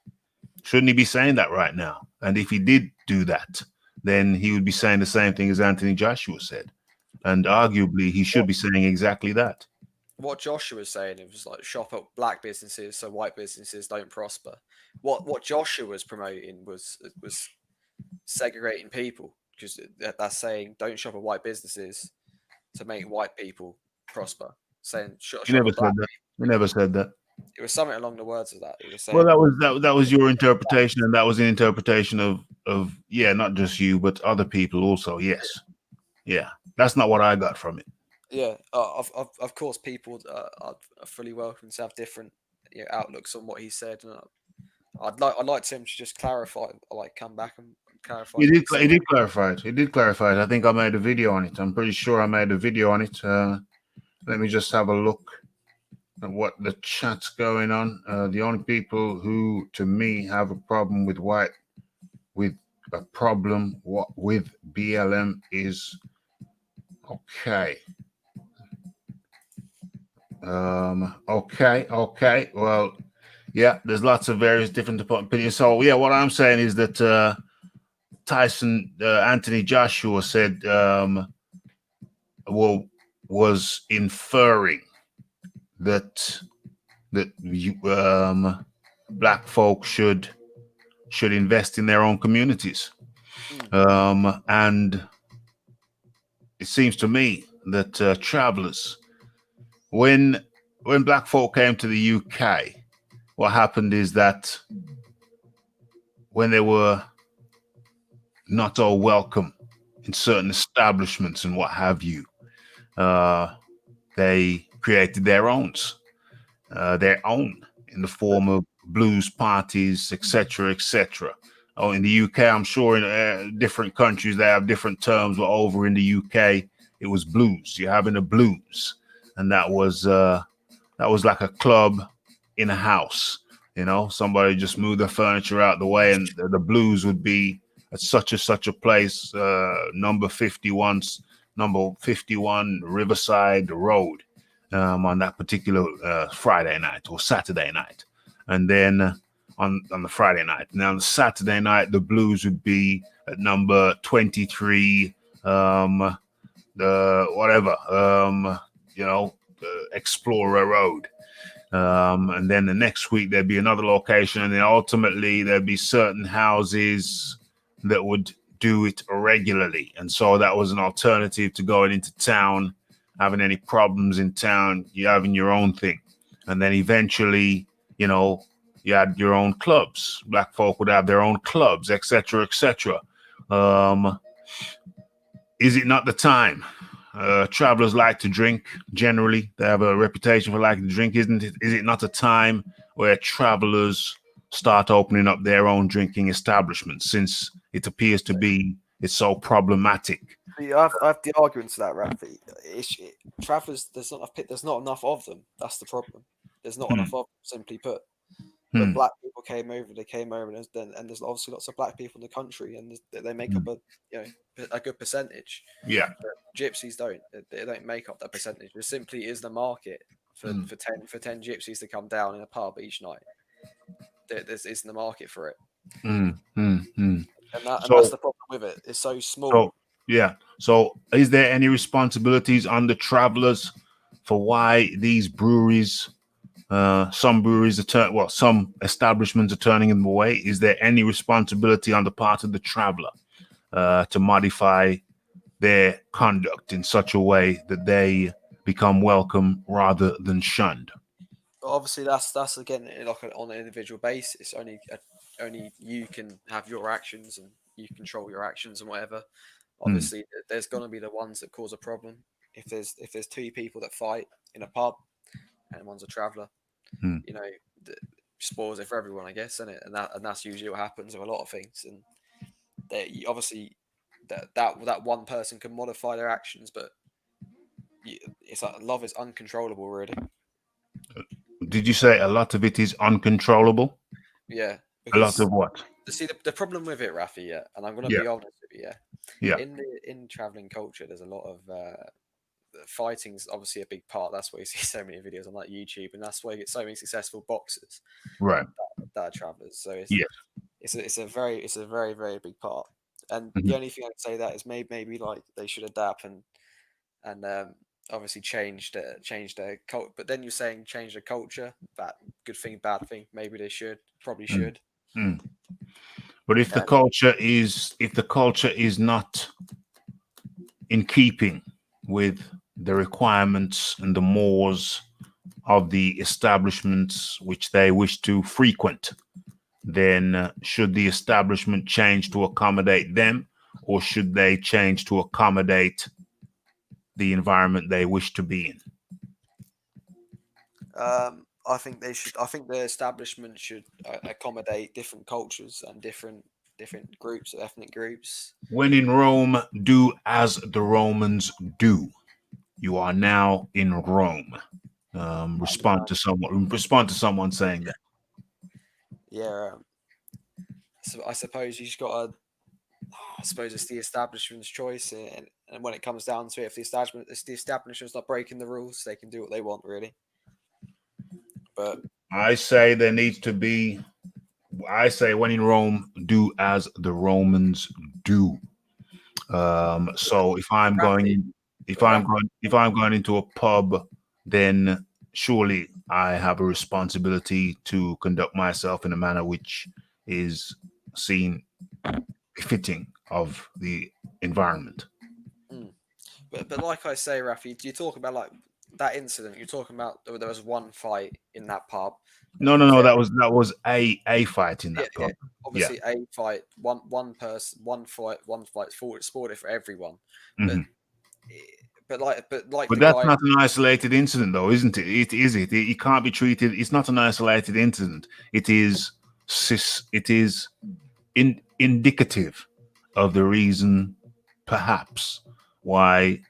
Shouldn't he be saying that right now? And if he did do that, then he would be saying the same thing as Anthony Joshua said, and arguably he should be saying exactly that. What Joshua was saying, it was like shop at black businesses so white businesses don't prosper. What Joshua was promoting was segregating people, because that's saying don't shop at white businesses to make white people prosper. Saying he never said that. He never said that. It was something along the words of that. He was saying, well, that was your interpretation, and that was an interpretation of not just you but other people also. Yes, that's not what I got from it. Yeah, of course, people are fully welcome to have different outlooks on what he said. And I'd like him to just clarify, like come back and clarify. He did clarify it. He did clarify it. I think I made a video on it. I'm pretty sure I made a video on it. Let me just have a look at what the chat's going on. The only people who, to me, have a problem with BLM is okay. Okay. Well, there's lots of various different opinions. So what I'm saying is that Anthony Joshua said, was inferring that black folk should invest in their own communities, and it seems to me that travelers, when black folk came to the UK, what happened is that when they were not all welcome in certain establishments and what have you, they created their own in the form of blues parties, etc., etc. Oh, in the UK, I'm sure in different countries they have different terms, but over in the UK, it was blues. You're having a blues, and that was like a club in a house. You know, somebody just moved the furniture out the way, and the blues would be at such a place, number 51 Riverside Road, on that particular Friday night or Saturday night, and then on the Friday night. Now, on the Saturday night, the blues would be at number 23, Explorer Road. And then the next week there'd be another location, and then ultimately there'd be certain houses that would do it regularly. And so that was an alternative to going into town, having any problems in town. You're having your own thing. And then eventually, you know, you had your own clubs. Black folk would have their own clubs, etc., etc. Is it not the time? Travelers like to drink. Generally, they have a reputation for liking to drink, isn't it? Is it not a time where travelers start opening up their own drinking establishments, since it appears to be it's so problematic? I have the argument to that, Rafi. Travelers, there's not enough of them. That's the problem. There's not enough of them, simply put. When black people came over, and there's obviously lots of black people in the country, and they make up a good percentage. Yeah. But gypsies don't. They don't make up that percentage. There simply is the market for 10 gypsies to come down in a pub each night. There's the market for it. And that's the problem with it. It's so small. So is there any responsibilities on the travelers for why these breweries, some breweries some establishments are turning them away? Is there any responsibility on the part of the traveler to modify their conduct in such a way that they become welcome rather than shunned? Obviously, that's again like on an individual basis. Only you can have your actions, and you control your actions and whatever. Obviously, there's going to be the ones that cause a problem. If there's two people that fight in a pub, and one's a traveller, you know, spoils it for everyone, I guess, isn't it? And that's usually what happens with a lot of things. And obviously, that one person can modify their actions, but it's like love is uncontrollable, really. Did you say a lot of it is uncontrollable? Yeah. A lot of what? See, the problem with it, Rafi, and I'm going to be honest with you, in traveling culture, there's a lot of fighting's obviously a big part. That's why you see so many videos on like YouTube, and that's why you get so many successful boxers, right? That are travelers. So it's a very very big part. And the only thing I'd say that is maybe like they should adapt and obviously change their culture. But then you're saying change the culture. That good thing, bad thing. Maybe they probably should. But if the culture is not in keeping with the requirements and the mores of the establishments which they wish to frequent, then should the establishment change to accommodate them, or should they change to accommodate the environment they wish to be in? I think they should. I think the establishment should accommodate different cultures and different groups, ethnic groups. When in Rome, do as the Romans do. You are now in Rome. Respond to someone saying that. Yeah. So I suppose you just got to. I suppose it's the establishment's choice, and when it comes down to it, if the establishment's not breaking the rules, they can do what they want, really. But I say there needs to be. I say when in Rome, do as the Romans do. So if I'm going into a pub, then surely I have a responsibility to conduct myself in a manner which is seen befitting of the environment. But like I say, Rafi, do you talk about like that incident? You're talking about there was one fight in that pub. No. That was a fight in that pub. Obviously, a fight. One person, one fight. Sported for everyone. But But that's not an isolated incident, though, isn't it? It can't be treated. It's not an isolated incident. It is indicative of the reason, perhaps, why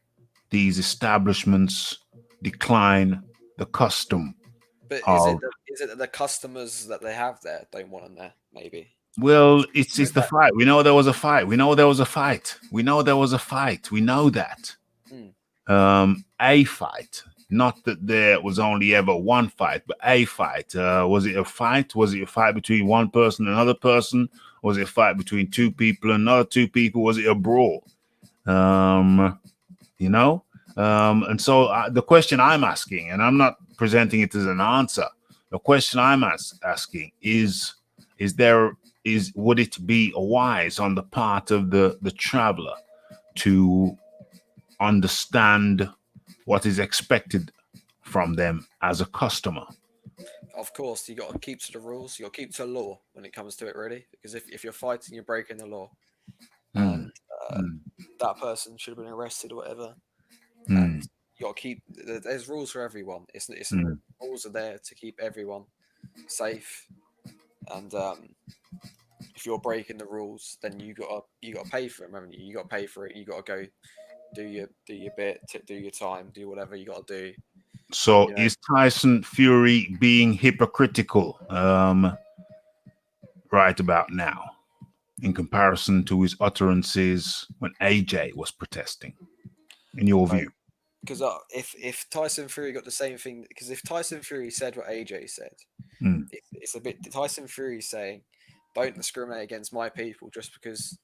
these establishments decline the custom. But is it that the customers that they have there don't want them there? Maybe. Well, it's the fight. We know there was a fight. We know there was a fight. We know there was a fight. We know that. A fight. Not that there was only ever one fight, but a fight. Was it a fight? Was it a fight between one person and another person? Was it a fight between two people and another two people? Was it a brawl? You know? And so the question I'm asking, and I'm not presenting it as an answer, the question I'm asking is would it be wise on the part of the traveler to understand what is expected from them as a customer? Of course, you got to keep to the rules. You got to keep to the law when it comes to it, really. Because if you're fighting, you're breaking the law. And that person should have been arrested or whatever. And you got to keep. There's rules for everyone. It's rules are there to keep everyone safe. And if you're breaking the rules, then you got to pay for it. Remember, you got to pay for it. You got to go do your bit, do your time, do whatever you got to do. So is Tyson Fury being hypocritical right about now in comparison to his utterances when AJ was protesting, in your view? Because if Tyson Fury got the same thing, because if Tyson Fury said what AJ said, it's a bit Tyson Fury saying, don't discriminate against my people just because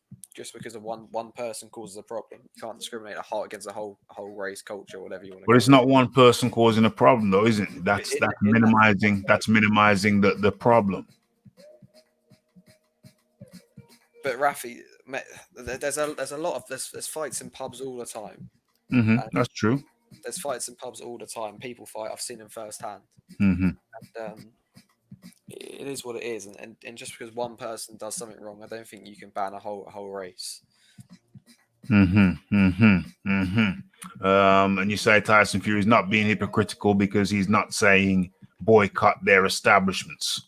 of one person causes a problem. You can't discriminate against a whole race, culture, whatever you want to. But it's not one person causing a problem, though, isn't it? That's minimizing the problem. But Rafi, there's a lot of there's fights in pubs all the time. That's true. There's fights in pubs all the time. People fight. I've seen them firsthand. And it is what it is. And just because one person does something wrong, I don't think you can ban a whole race. And you say Tyson Fury is not being hypocritical because he's not saying boycott their establishments.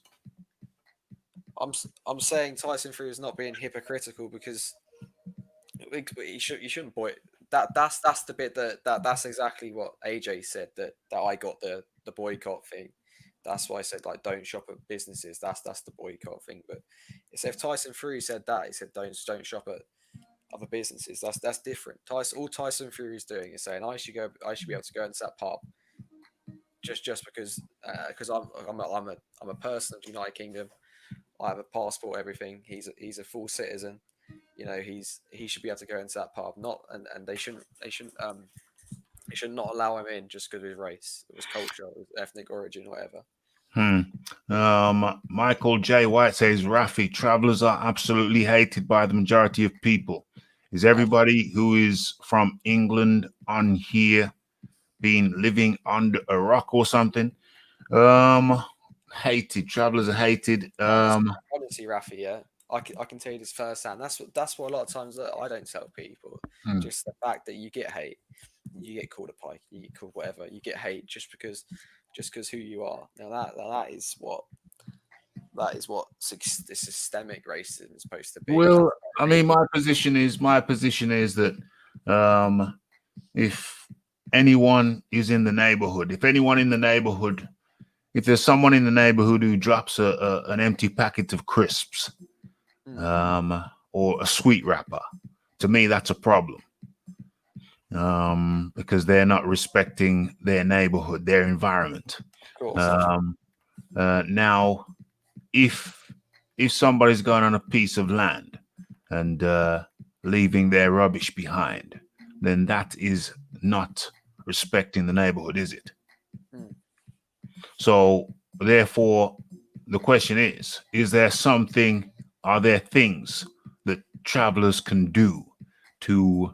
I'm saying Tyson Fury is not being hypocritical because you shouldn't boycott. That's the bit that's exactly what AJ said that I got the boycott thing. That's why I said like don't shop at businesses. That's the boycott thing. But if Tyson Fury said that, he said don't shop at other businesses. That's different. All Tyson Fury is doing is saying I should be able to go into that pub just because I'm a person of the United Kingdom. I have a passport, everything. He's a full citizen. You know, he should be able to go into that pub. And they should not allow him in just because of his race, his culture, his ethnic origin, whatever. Michael J. White says, Rafi, travelers are absolutely hated by the majority of people. Is everybody who is from England on here living under a rock or something? Hated. Travelers are hated. Honestly, Rafi, yeah. I can tell you this firsthand. That's what a lot of times I don't tell people. Just the fact that you get hate, you get called a pike, you get called whatever, you get hate just because who you are. Now that is what the systemic racism is supposed to be. Well, I mean, my position is that if anyone is in the neighborhood, if there's someone in the neighborhood who drops an empty packet of crisps, or a sweet wrapper, to me that's a problem, because they're not respecting their neighborhood, their environment. Now, if somebody's going on a piece of land and leaving their rubbish behind, then that is not respecting the neighborhood, is it? So therefore the question are there things that travelers can do to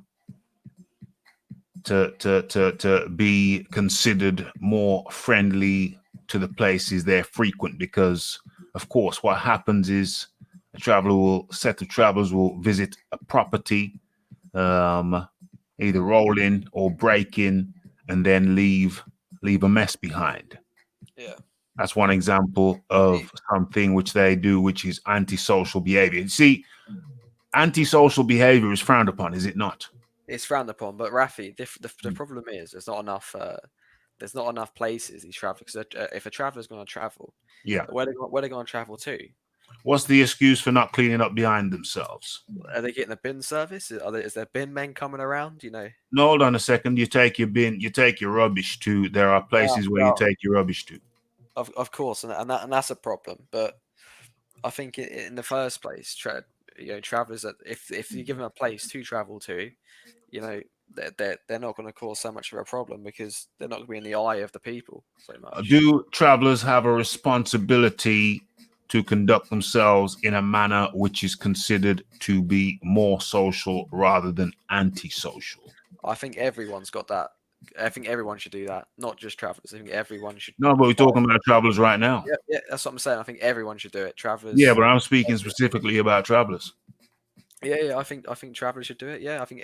be considered more friendly to the places they frequent? Because of course what happens is set of travelers will visit a property, either roll in or break in and then leave a mess behind. Yeah. That's one example of something which they do, which is antisocial behavior. See, antisocial behavior is frowned upon, is it not? It's frowned upon, but Rafi, the problem is there's not enough. There's not enough places these travelers. If a traveler's going to travel, Yeah. where they going to travel to? What's the excuse for not cleaning up behind themselves? Are they getting a bin service? Is there bin men coming around? You know. No, hold on a second. You take your bin, you take your rubbish to. There are places where you take your rubbish to. Of course, and that's a problem. But I think in the first place, travelers that if you give them a place to travel to, you know, they're not going to cause so much of a problem because they're not going to be in the eye of the people so much. Do travelers have a responsibility to conduct themselves in a manner which is considered to be more social rather than antisocial? I think everyone's got that. I think everyone should do that, not just travelers. I think everyone should. No, but we're talking about travelers right now. Yeah, that's what I'm saying. I think everyone should do it. Travelers. Yeah, but I'm speaking specifically about travelers. Yeah, I think travelers should do it. Yeah, I think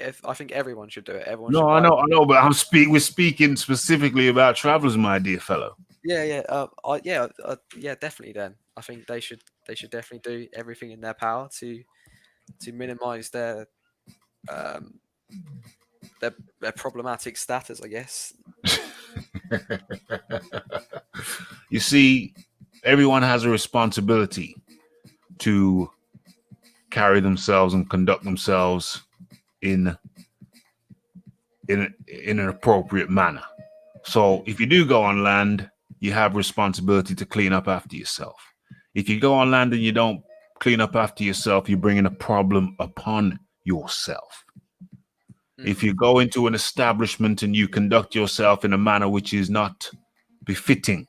everyone should do it. Everyone. No, I know, but we're speaking specifically about travelers, my dear fellow. Yeah, definitely. Then I think they should definitely do everything in their power to minimize their problematic status, I guess. You see, everyone has a responsibility to carry themselves and conduct themselves in an appropriate manner. So if you do go on land, you have responsibility to clean up after yourself. If you go on land and you don't clean up after yourself, you're bringing a problem upon yourself. If you go into an establishment and you conduct yourself in a manner which is not befitting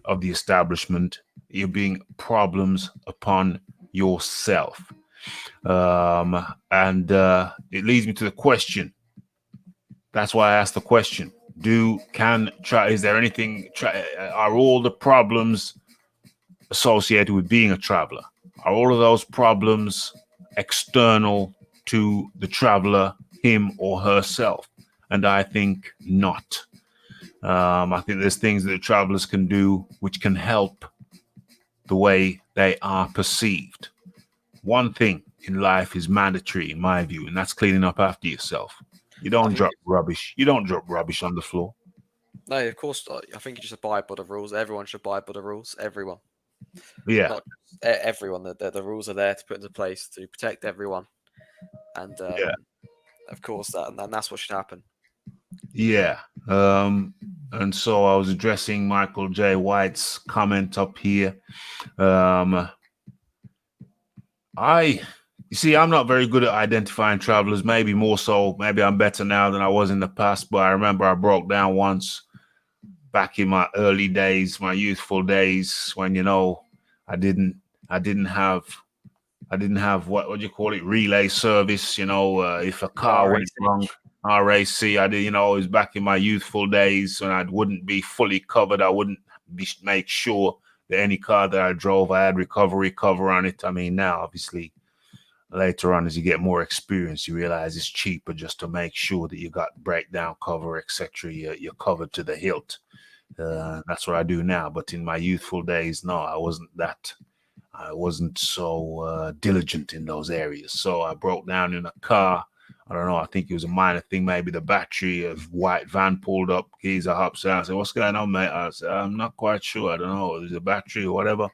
of the establishment, you're bringing problems upon yourself. And it leads me to the question. That's why I asked the question. Is there anything, are all the problems associated with being a traveler? Are all of those problems external to the traveler, him or herself? And I think not. I think there's things that the travelers can do which can help the way they are perceived. One thing in life is mandatory, in my view, and that's cleaning up after yourself. You don't drop rubbish. You don't drop rubbish on the floor. No, of course not. I think you just abide by the rules. Everyone should abide by the rules. Everyone. Yeah. Not everyone. The rules are there to put into place to protect everyone. And of course and that's what should happen. Yeah. And so I was addressing Michael J. White's comment up here. You see, I'm not very good at identifying travelers, maybe more so. Maybe I'm better now than I was in the past, but I remember I broke down once back in my early days, my youthful days, when, I didn't have what do you call it, relay service, if a car went wrong, RAC, I did, it was back in my youthful days when I wouldn't be fully covered. I wouldn't make sure that any car that I drove, I had recovery cover on it. I mean, now, obviously, later on, as you get more experience, you realize it's cheaper just to make sure that you got breakdown cover, etc. You're covered to the hilt. That's what I do now. But in my youthful days, no, I wasn't so diligent in those areas. So I broke down in a car. I don't know. I think it was a minor thing. Maybe the battery of white van pulled up. Geezer hops out. I said, "What's going on, mate?" I said, "I'm not quite sure. I don't know. It was a battery or whatever."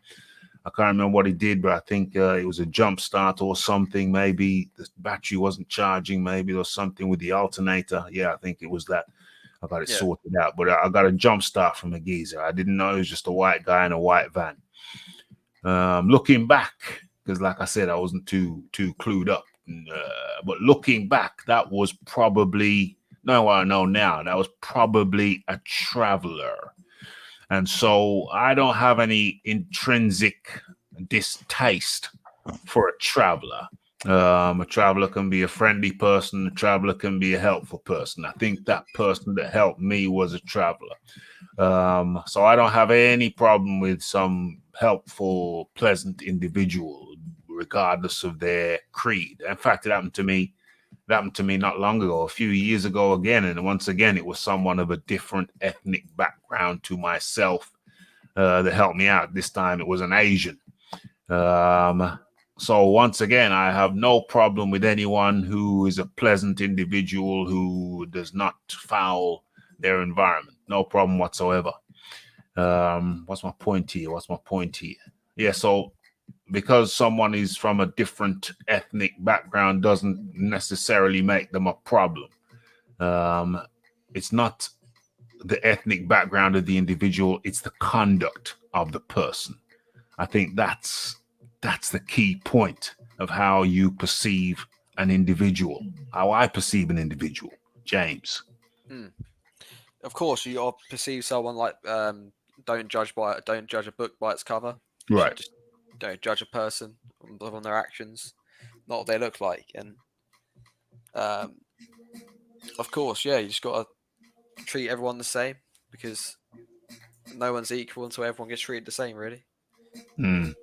I can't remember what he did, but I think it was a jump start or something. Maybe the battery wasn't charging. Maybe there was something with the alternator. Yeah, I think it was that. I got it sorted out. But I got a jump start from a geezer. I didn't know it was just a white guy in a white van. Looking back, because like I said, I wasn't too clued up. But looking back, that was probably, knowing what I know now, that was probably a traveler. And so I don't have any intrinsic distaste for a traveler. A traveler can be a friendly person. A traveler can be a helpful person. I think that person that helped me was a traveler. So I don't have any problem with some helpful, pleasant individual, regardless of their creed. In fact, it happened to me It happened to me not long ago, a few years ago again. And once again, it was someone of a different ethnic background to myself that helped me out. This time it was an Asian. So once again, I have no problem with anyone who is a pleasant individual who does not foul their environment. No problem whatsoever. What's my point here? Yeah, so because someone is from a different ethnic background doesn't necessarily make them a problem. It's not the ethnic background of the individual, it's the conduct of the person. I think that's the key point of how you perceive an individual, how I perceive an individual. James. Of course, you perceive someone like don't judge a book by its cover. Right. Just don't judge a person on their actions, not what they look like. And of course, yeah, you just got to treat everyone the same, because no one's equal until everyone gets treated the same, really. Say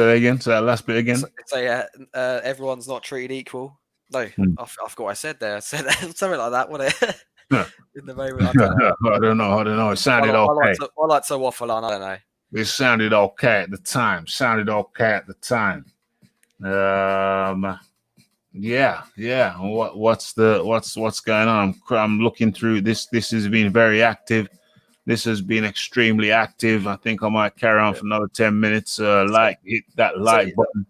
that again. Say that last bit again. Say everyone's not treated equal. No, I forgot what I said there. I said something like that. What in the moment, I don't know. It sounded okay. I like to waffle on. I don't know. It sounded okay at the time. Yeah. What's going on? I'm looking through this. This has been very active. This has been extremely active. I think I might carry on for another 10 minutes. Hit that like button.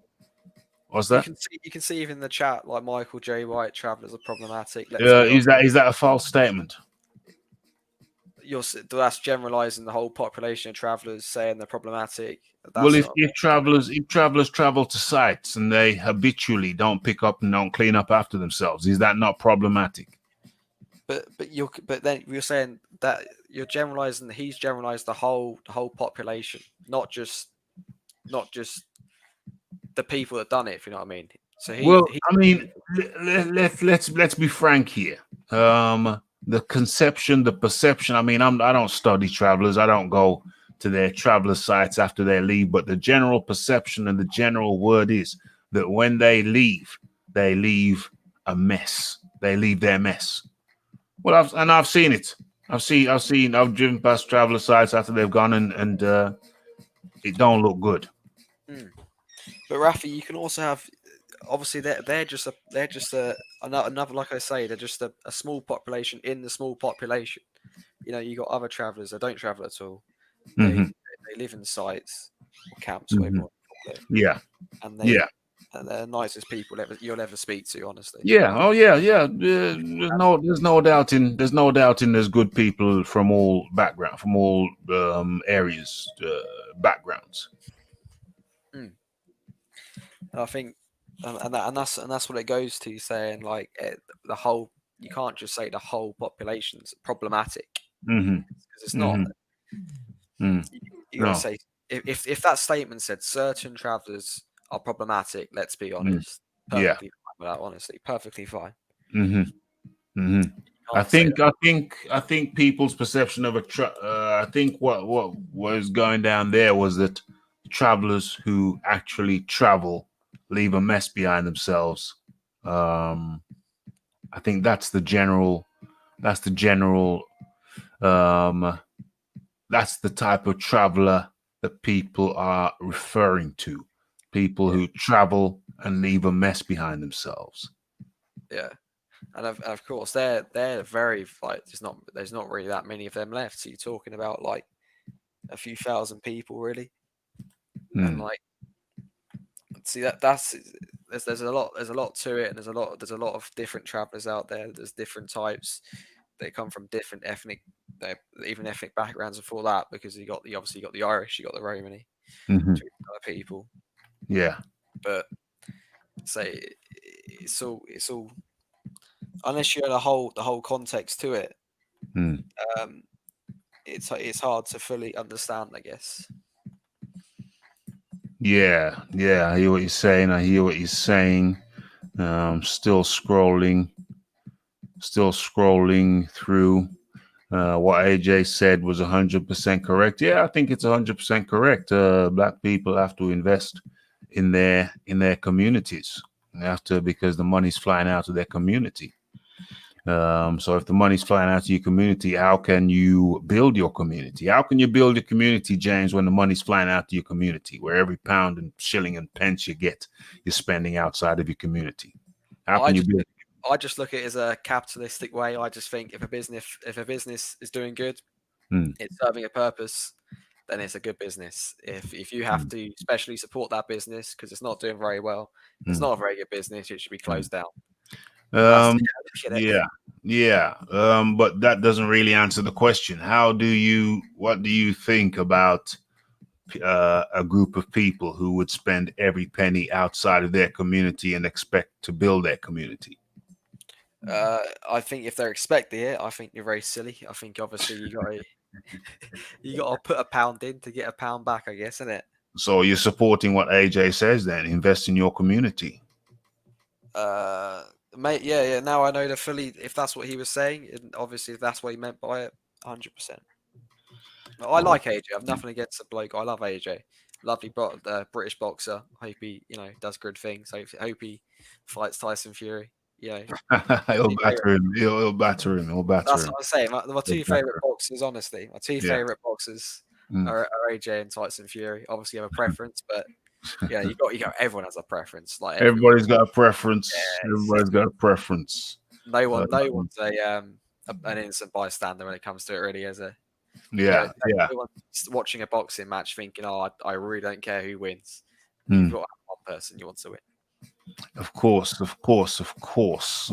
What's that? You can see even in the chat, like Michael J. White, travelers are problematic. Is that a false statement? That's generalizing the whole population of travelers, saying they're problematic. Well, if travelers travel to sites and they habitually don't pick up and don't clean up after themselves, is that not problematic? But then you're saying that you're generalizing. He's generalized the whole population, not just the people that done it. If you know what I mean. So let's be frank here. The conception, the perception. I mean, I don't study travelers. I don't go to their traveler sites after they leave. But the general perception and the general word is that when they leave a mess. They leave their mess. Well, I've seen it. I've driven past traveler sites after they've gone and it don't look good. But Rafi, you can also have, obviously they're just another, like I say, they're just a small population in the small population. You know, you got other travelers that don't travel at all. They live in sites or camps, whatever you want to call it. Yeah. And they're the nicest people you'll ever speak to, honestly. Yeah. Oh yeah. There's no doubt in there's good people from all background, from all areas, backgrounds. I think, and that's what it goes to, saying like you can't just say the whole population's problematic, because it's not. You gotta say if that statement said certain travelers are problematic, let's be honest. Perfectly fine with that, honestly, perfectly fine. I think people's perception of I think what was going down there was that travelers who actually travel leave a mess behind themselves. I think that's the type of traveler that people are referring to. People who travel and leave a mess behind themselves. Yeah. And of course they're very, like, there's not really that many of them left. So you're talking about like a few thousand people, really. And like, see there's a lot to it, and there's a lot of different travelers out there. There's different types. They come from different ethnic backgrounds before that, because you obviously got the Irish, you got the Romani, people. Yeah. But say it's all unless you know the whole context to it. It's hard to fully understand, I guess. Yeah, I hear what you're saying. Still scrolling through. What AJ said was 100% correct. Yeah, I think it's 100% correct. Black people have to invest in their communities. They have to, because the money's flying out of their community. So if the money's flying out of your community, how can you build your community? How can you build your community, James, when the money's flying out to your community, where every pound and shilling and pence you get, you're spending outside of your community? How can you build? I just look at it as a capitalistic way. I just think if a business is doing good, it's serving a purpose, then it's a good business. If you have to specially support that business because it's not doing very well, it's not a very good business. It should be closed down. But that doesn't really answer the question. What do you think about a group of people who would spend every penny outside of their community and expect to build their community? I think if they're expecting it, I think you're very silly. I think obviously you got to put a pound in to get a pound back, I guess, isn't it? So you're supporting what AJ says then, invest in your community. Mate, yeah. Now I know if that's what he was saying, and obviously if that's what he meant by it, 100%. I like AJ. I've nothing against the bloke. I love AJ. Lovely British boxer. Hope he, does good things. Hope he fights Tyson Fury. He'll batter him. He'll batter him. That's what I'm saying. My two favorite boxers, honestly, favorite boxers are AJ and Tyson Fury. Obviously, you have a preference, but you got everyone has a preference. Like everybody's got a preference. Everybody's got a preference. No one's an innocent bystander when it comes to it. Really, is it? Yeah. Everyone's watching a boxing match, thinking, "Oh, I really don't care who wins." You've got to have one person you want to win. Of course.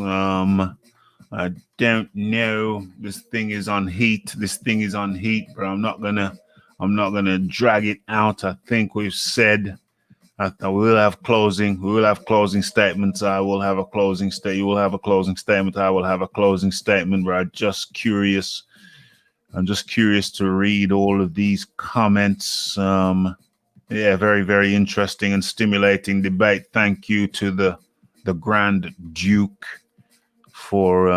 I don't know. This thing is on heat, but I'm not gonna drag it out. I think we've said we will have closing statements. I will have a closing statement. You will have a closing statement. I will have a closing statement. But I'm just curious to read all of these comments. Very, very interesting and stimulating debate. Thank you to the Grand Duke for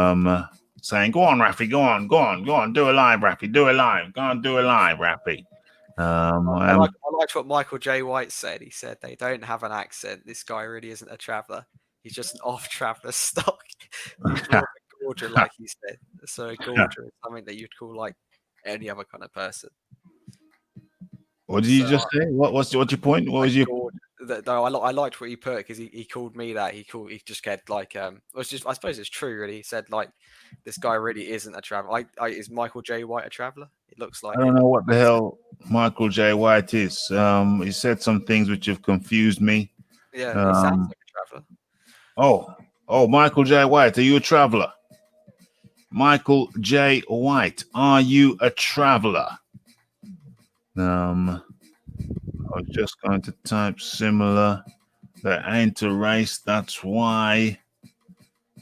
saying, "Go on, Rafi, go on, do a live, Rafi, do a live, go on, do a live, Rafi." I liked what Michael J. White said. He said they don't have an accent. This guy really isn't a traveller. He's just an off-traveller stock. He's more of a gorger, like he said. So a gorger is something that you'd call like any other kind of person. What did you just say? What's your point? What was your? No, I liked what he put because he called me that. He just said like I suppose it's true really. He said like this guy really isn't a traveller. Is Michael J. White a traveller? It looks like. I don't know what the hell Michael J. White is. He said some things which have confused me. Yeah, he sounds like a traveller. Oh, Michael J. White, are you a traveller? Michael J. White, are you a traveller? I was just going to type similar. There ain't a race, that's why.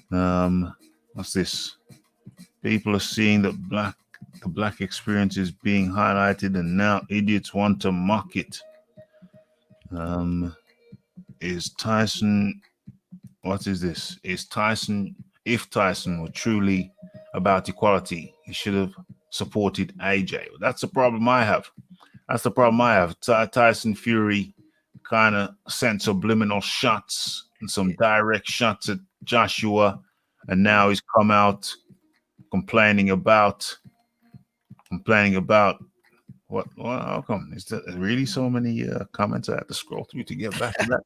What's this? People are seeing the black experience is being highlighted, and now idiots want to mock it. Is Tyson? What is this? Is Tyson? If Tyson were truly about equality, he should have supported AJ. That's the problem I have. Tyson Fury kind of sent subliminal shots and some direct shots at Joshua, and now he's come out complaining about what? How come? Is there really so many comments I have to scroll through to get back to that?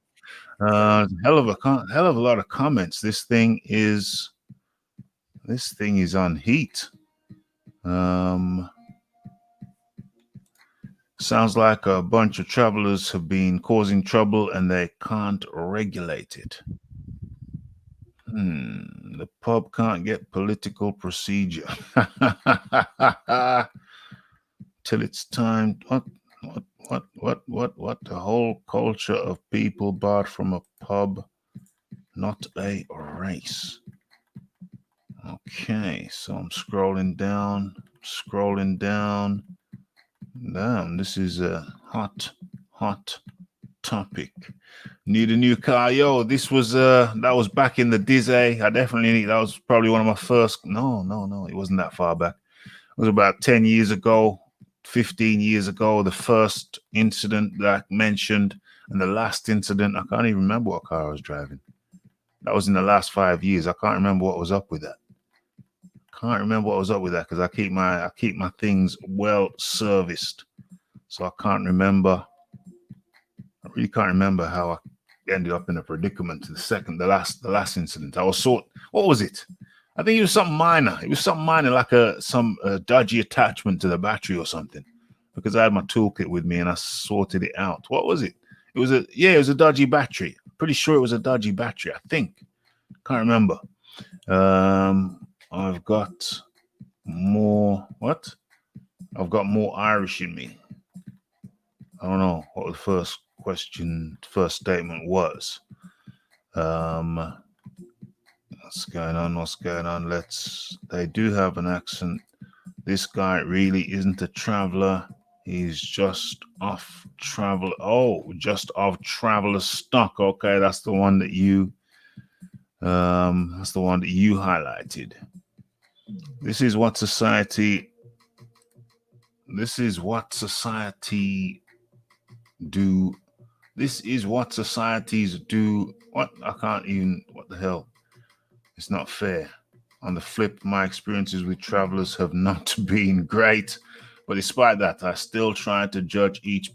Hell of a lot of comments. This thing is on heat. Sounds like a bunch of travelers have been causing trouble and they can't regulate it. The pub can't get political procedure. Till it's time. What? The whole culture of people barred from a pub, not a race. Okay, so I'm scrolling down. Damn, this is a hot topic. Need a new car. Yo, this was that was back in the Dizzy. I definitely need that was probably one of my first. No, it wasn't that far back. It was about 10 years ago, 15 years ago, the first incident that I mentioned, and the last incident, I can't even remember what car I was driving. That was in the last 5 years. I can't remember what was up with that. Because I keep my things well serviced. So I can't remember. I really can't remember how I ended up in a predicament to the last incident. What was it? I think it was something minor. It was something minor, like some dodgy attachment to the battery or something. Because I had my toolkit with me and I sorted it out. What was it? It was a dodgy battery. Pretty sure it was a dodgy battery. I think. Can't remember. I've got more. What? I've got more Irish in me. I don't know what the first statement was. What's going on? They do have an accent. This guy really isn't a traveler. He's just off travel. Oh, just off traveler stock. Okay, that's the one that you highlighted. This is what society do. This is what societies do. What? What the hell? It's not fair. On the flip, my experiences with travelers have not been great. But despite that, I still try to judge each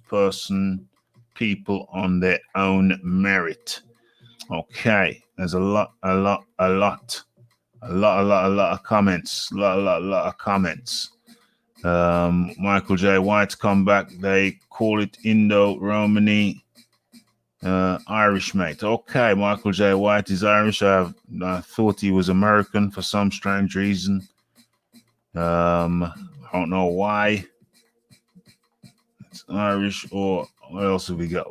people on their own merit. Okay. There's a lot of comments. A lot of comments. Michael J. White's come back. They call it Indo-Romani. Irish, mate. Okay, Michael J. White is Irish. I thought he was American for some strange reason. I don't know why. It's Irish, or what else have we got?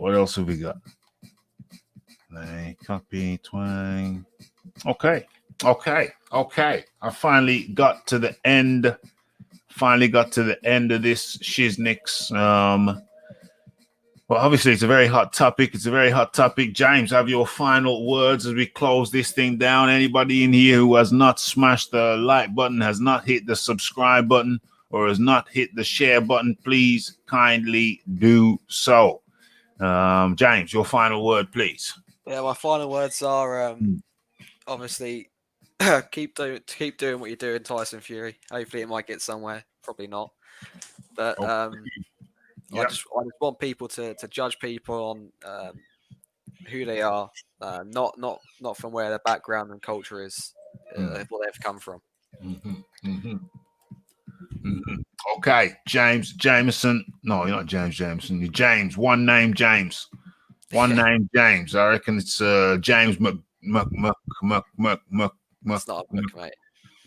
They copy twang. Okay. I finally got to the end of this shiznix. Well, obviously, it's a very hot topic. James, have your final words as we close this thing down. Anybody in here who has not smashed the like button, has not hit the subscribe button, or has not hit the share button, please kindly do so. James, your final word, please. Yeah, my final words are obviously keep doing what you're doing, Tyson Fury. Hopefully, it might get somewhere. Probably not, but I just want people to judge people on who they are, not from where their background and culture is, what they've come from. Okay, James Jameson. No, you're not James Jameson. You're James. One name, James. Name, James. I reckon it's James It's not a Muck, mate.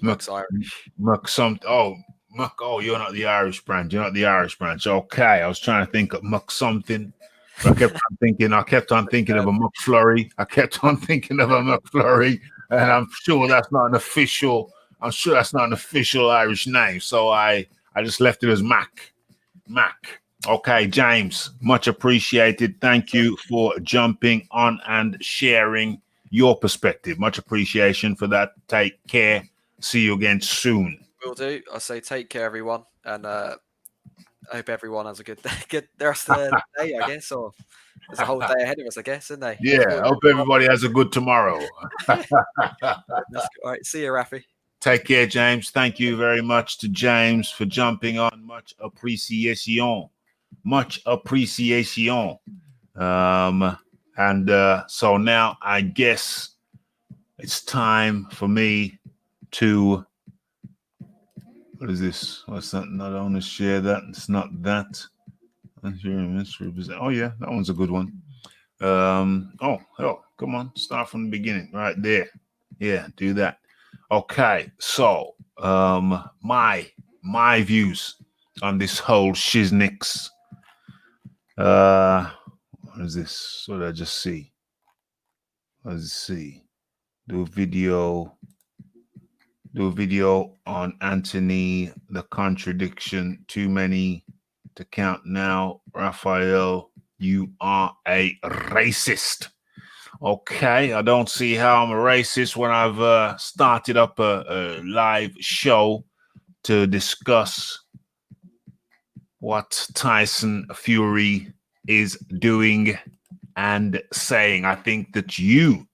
Muck's Irish. Muck some. Oh, Muck. Oh, you're not the Irish branch. Okay, I was trying to think of Muck something. I kept on thinking of a McFlurry. And I'm sure that's not an official Irish name. So I just left it as Mac. Okay, James, much appreciated. Thank you for jumping on and sharing your perspective. Much appreciation for that. Take care. See you again soon. Will do. I say take care, everyone, and I hope everyone has a good the rest of the day, I guess, or there's a whole day ahead of us, I guess, isn't they? Yeah, I hope everybody has a good tomorrow. All right, see you, Rafi. Take care, James. Thank you very much to James for jumping on. Much appreciation. So now I guess it's time for me to. What is this? What's that? Not on to share that. It's not that. Oh yeah, that one's a good one. Oh, come on. Start from the beginning. Right there. Yeah, do that. Okay, so my views on this whole shiznix. What is this? What did I just see? Let's see. Do a video on Anthony the Contradiction. Too many to count now. Raphael, you are a racist. Okay, I don't see how I'm a racist when I've started up a live show to discuss what Tyson Fury is doing and saying. I think that you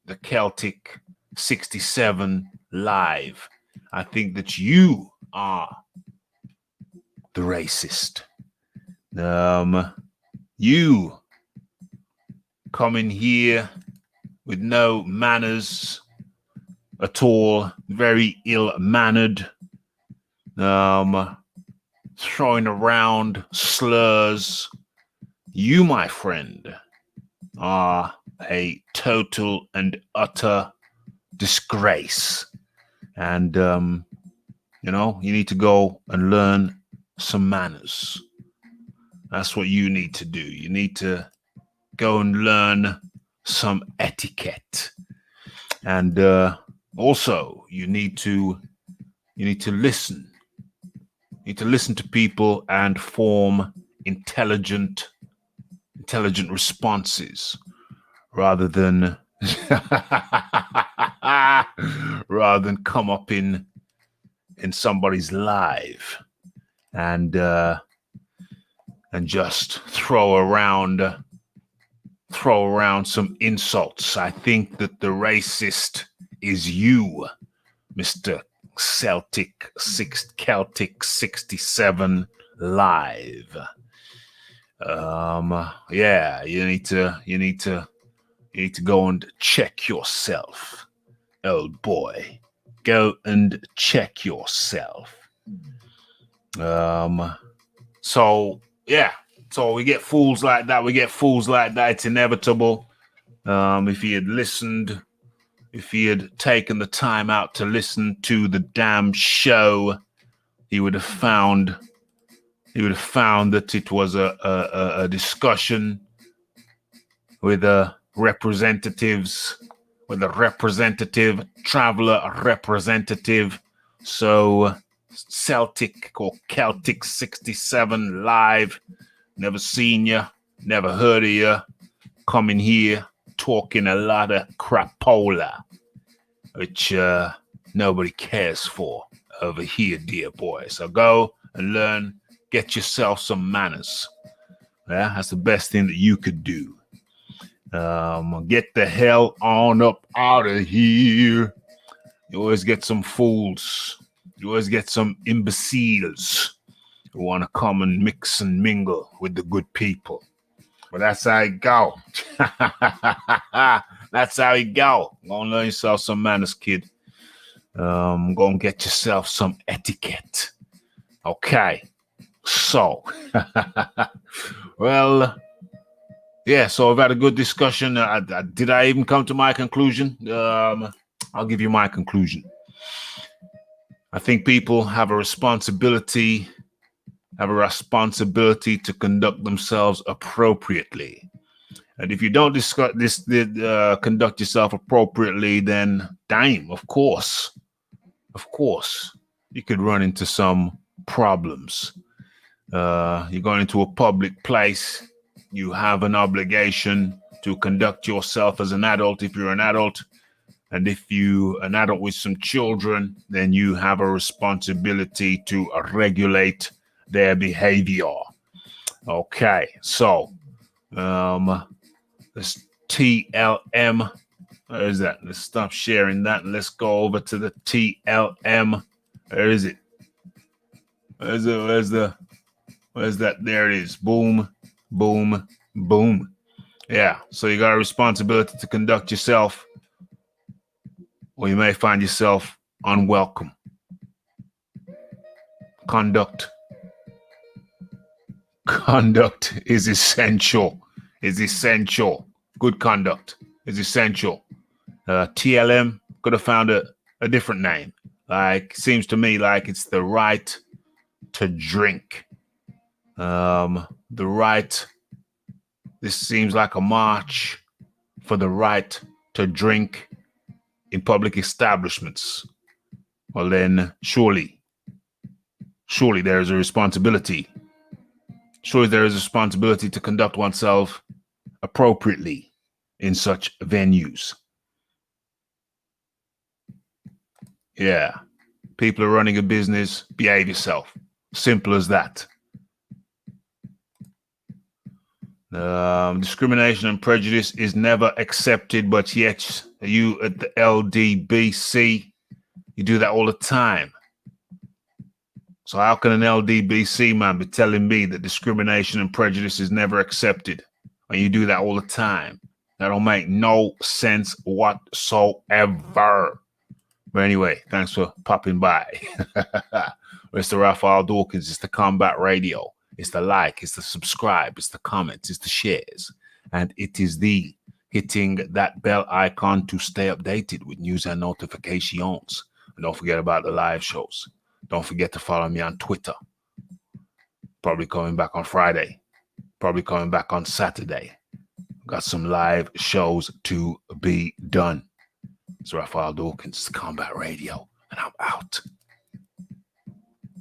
the Celtic 67 live. I think that you are the racist. You coming here with no manners at all, very ill-mannered, throwing around slurs. You, my friend, are a total and utter disgrace. And, you know, you need to go and learn some manners. That's what you need to do. You need to go and learn some etiquette. And also, you need to listen. You need to listen to people and form intelligent responses rather than come up in somebody's live and just throw around some insults. I think that the racist is you, Mr. Celtic 67 live. Yeah, you need to go and check yourself, old boy. Go and check yourself. So yeah, so we get fools like that. It's inevitable. If he had listened, if he had taken the time out to listen to the damn show, he would have found that it was a discussion with representatives, with a representative, traveler representative. So Celtic 67 live, never seen you, never heard of you, coming here talking a lot of crapola, which nobody cares for over here, dear boy. So go and learn, get yourself some manners. Yeah, that's the best thing that you could do. Get the hell on up out of here. You always get some fools. You always get some imbeciles who want to come and mix and mingle with the good people. But that's how it go. That's how it go. Go and learn yourself some manners, kid. Go and get yourself some etiquette. Okay. So, well, yeah, so we've had a good discussion. Did I even come to my conclusion? I'll give you my conclusion. I think people have a responsibility to conduct themselves appropriately. And if you don't conduct yourself appropriately, then damn, of course, you could run into some problems. You're going into a public place. You have an obligation to conduct yourself as an adult if you're an adult. And if you're an adult with some children, then you have a responsibility to regulate their behavior. Okay, so this TLM, where is that? Let's stop sharing that and let's go over to the TLM. Where is it? Where's that? There it is. Boom, boom, boom. Yeah, so you got a responsibility to conduct yourself, or you may find yourself unwelcome. Conduct is essential. Good conduct is essential. TLM could have found a different name. Like, seems to me like it's the right to drink. This seems like a march for the right to drink in public establishments. Well, then surely there is a responsibility. Surely there is a responsibility to conduct oneself appropriately in such venues. Yeah. People are running a business. Behave yourself. Simple as that. Discrimination and prejudice is never accepted, but yet you at the LDBC, you do that all the time. So how can an LDBC man be telling me that discrimination and prejudice is never accepted when you do that all the time? That don't make no sense whatsoever. But anyway, thanks for popping by. It's the Raphael Dawkins. It's the Combat Radio. It's the like. It's the subscribe. It's the comments. It's the shares. And it is the hitting that bell icon to stay updated with news and notifications. And don't forget about the live shows. Don't forget to follow me on Twitter. Probably coming back on Friday. Probably coming back on Saturday. Got some live shows to be done. It's Raphael Dawkins, Combat Radio, and I'm out.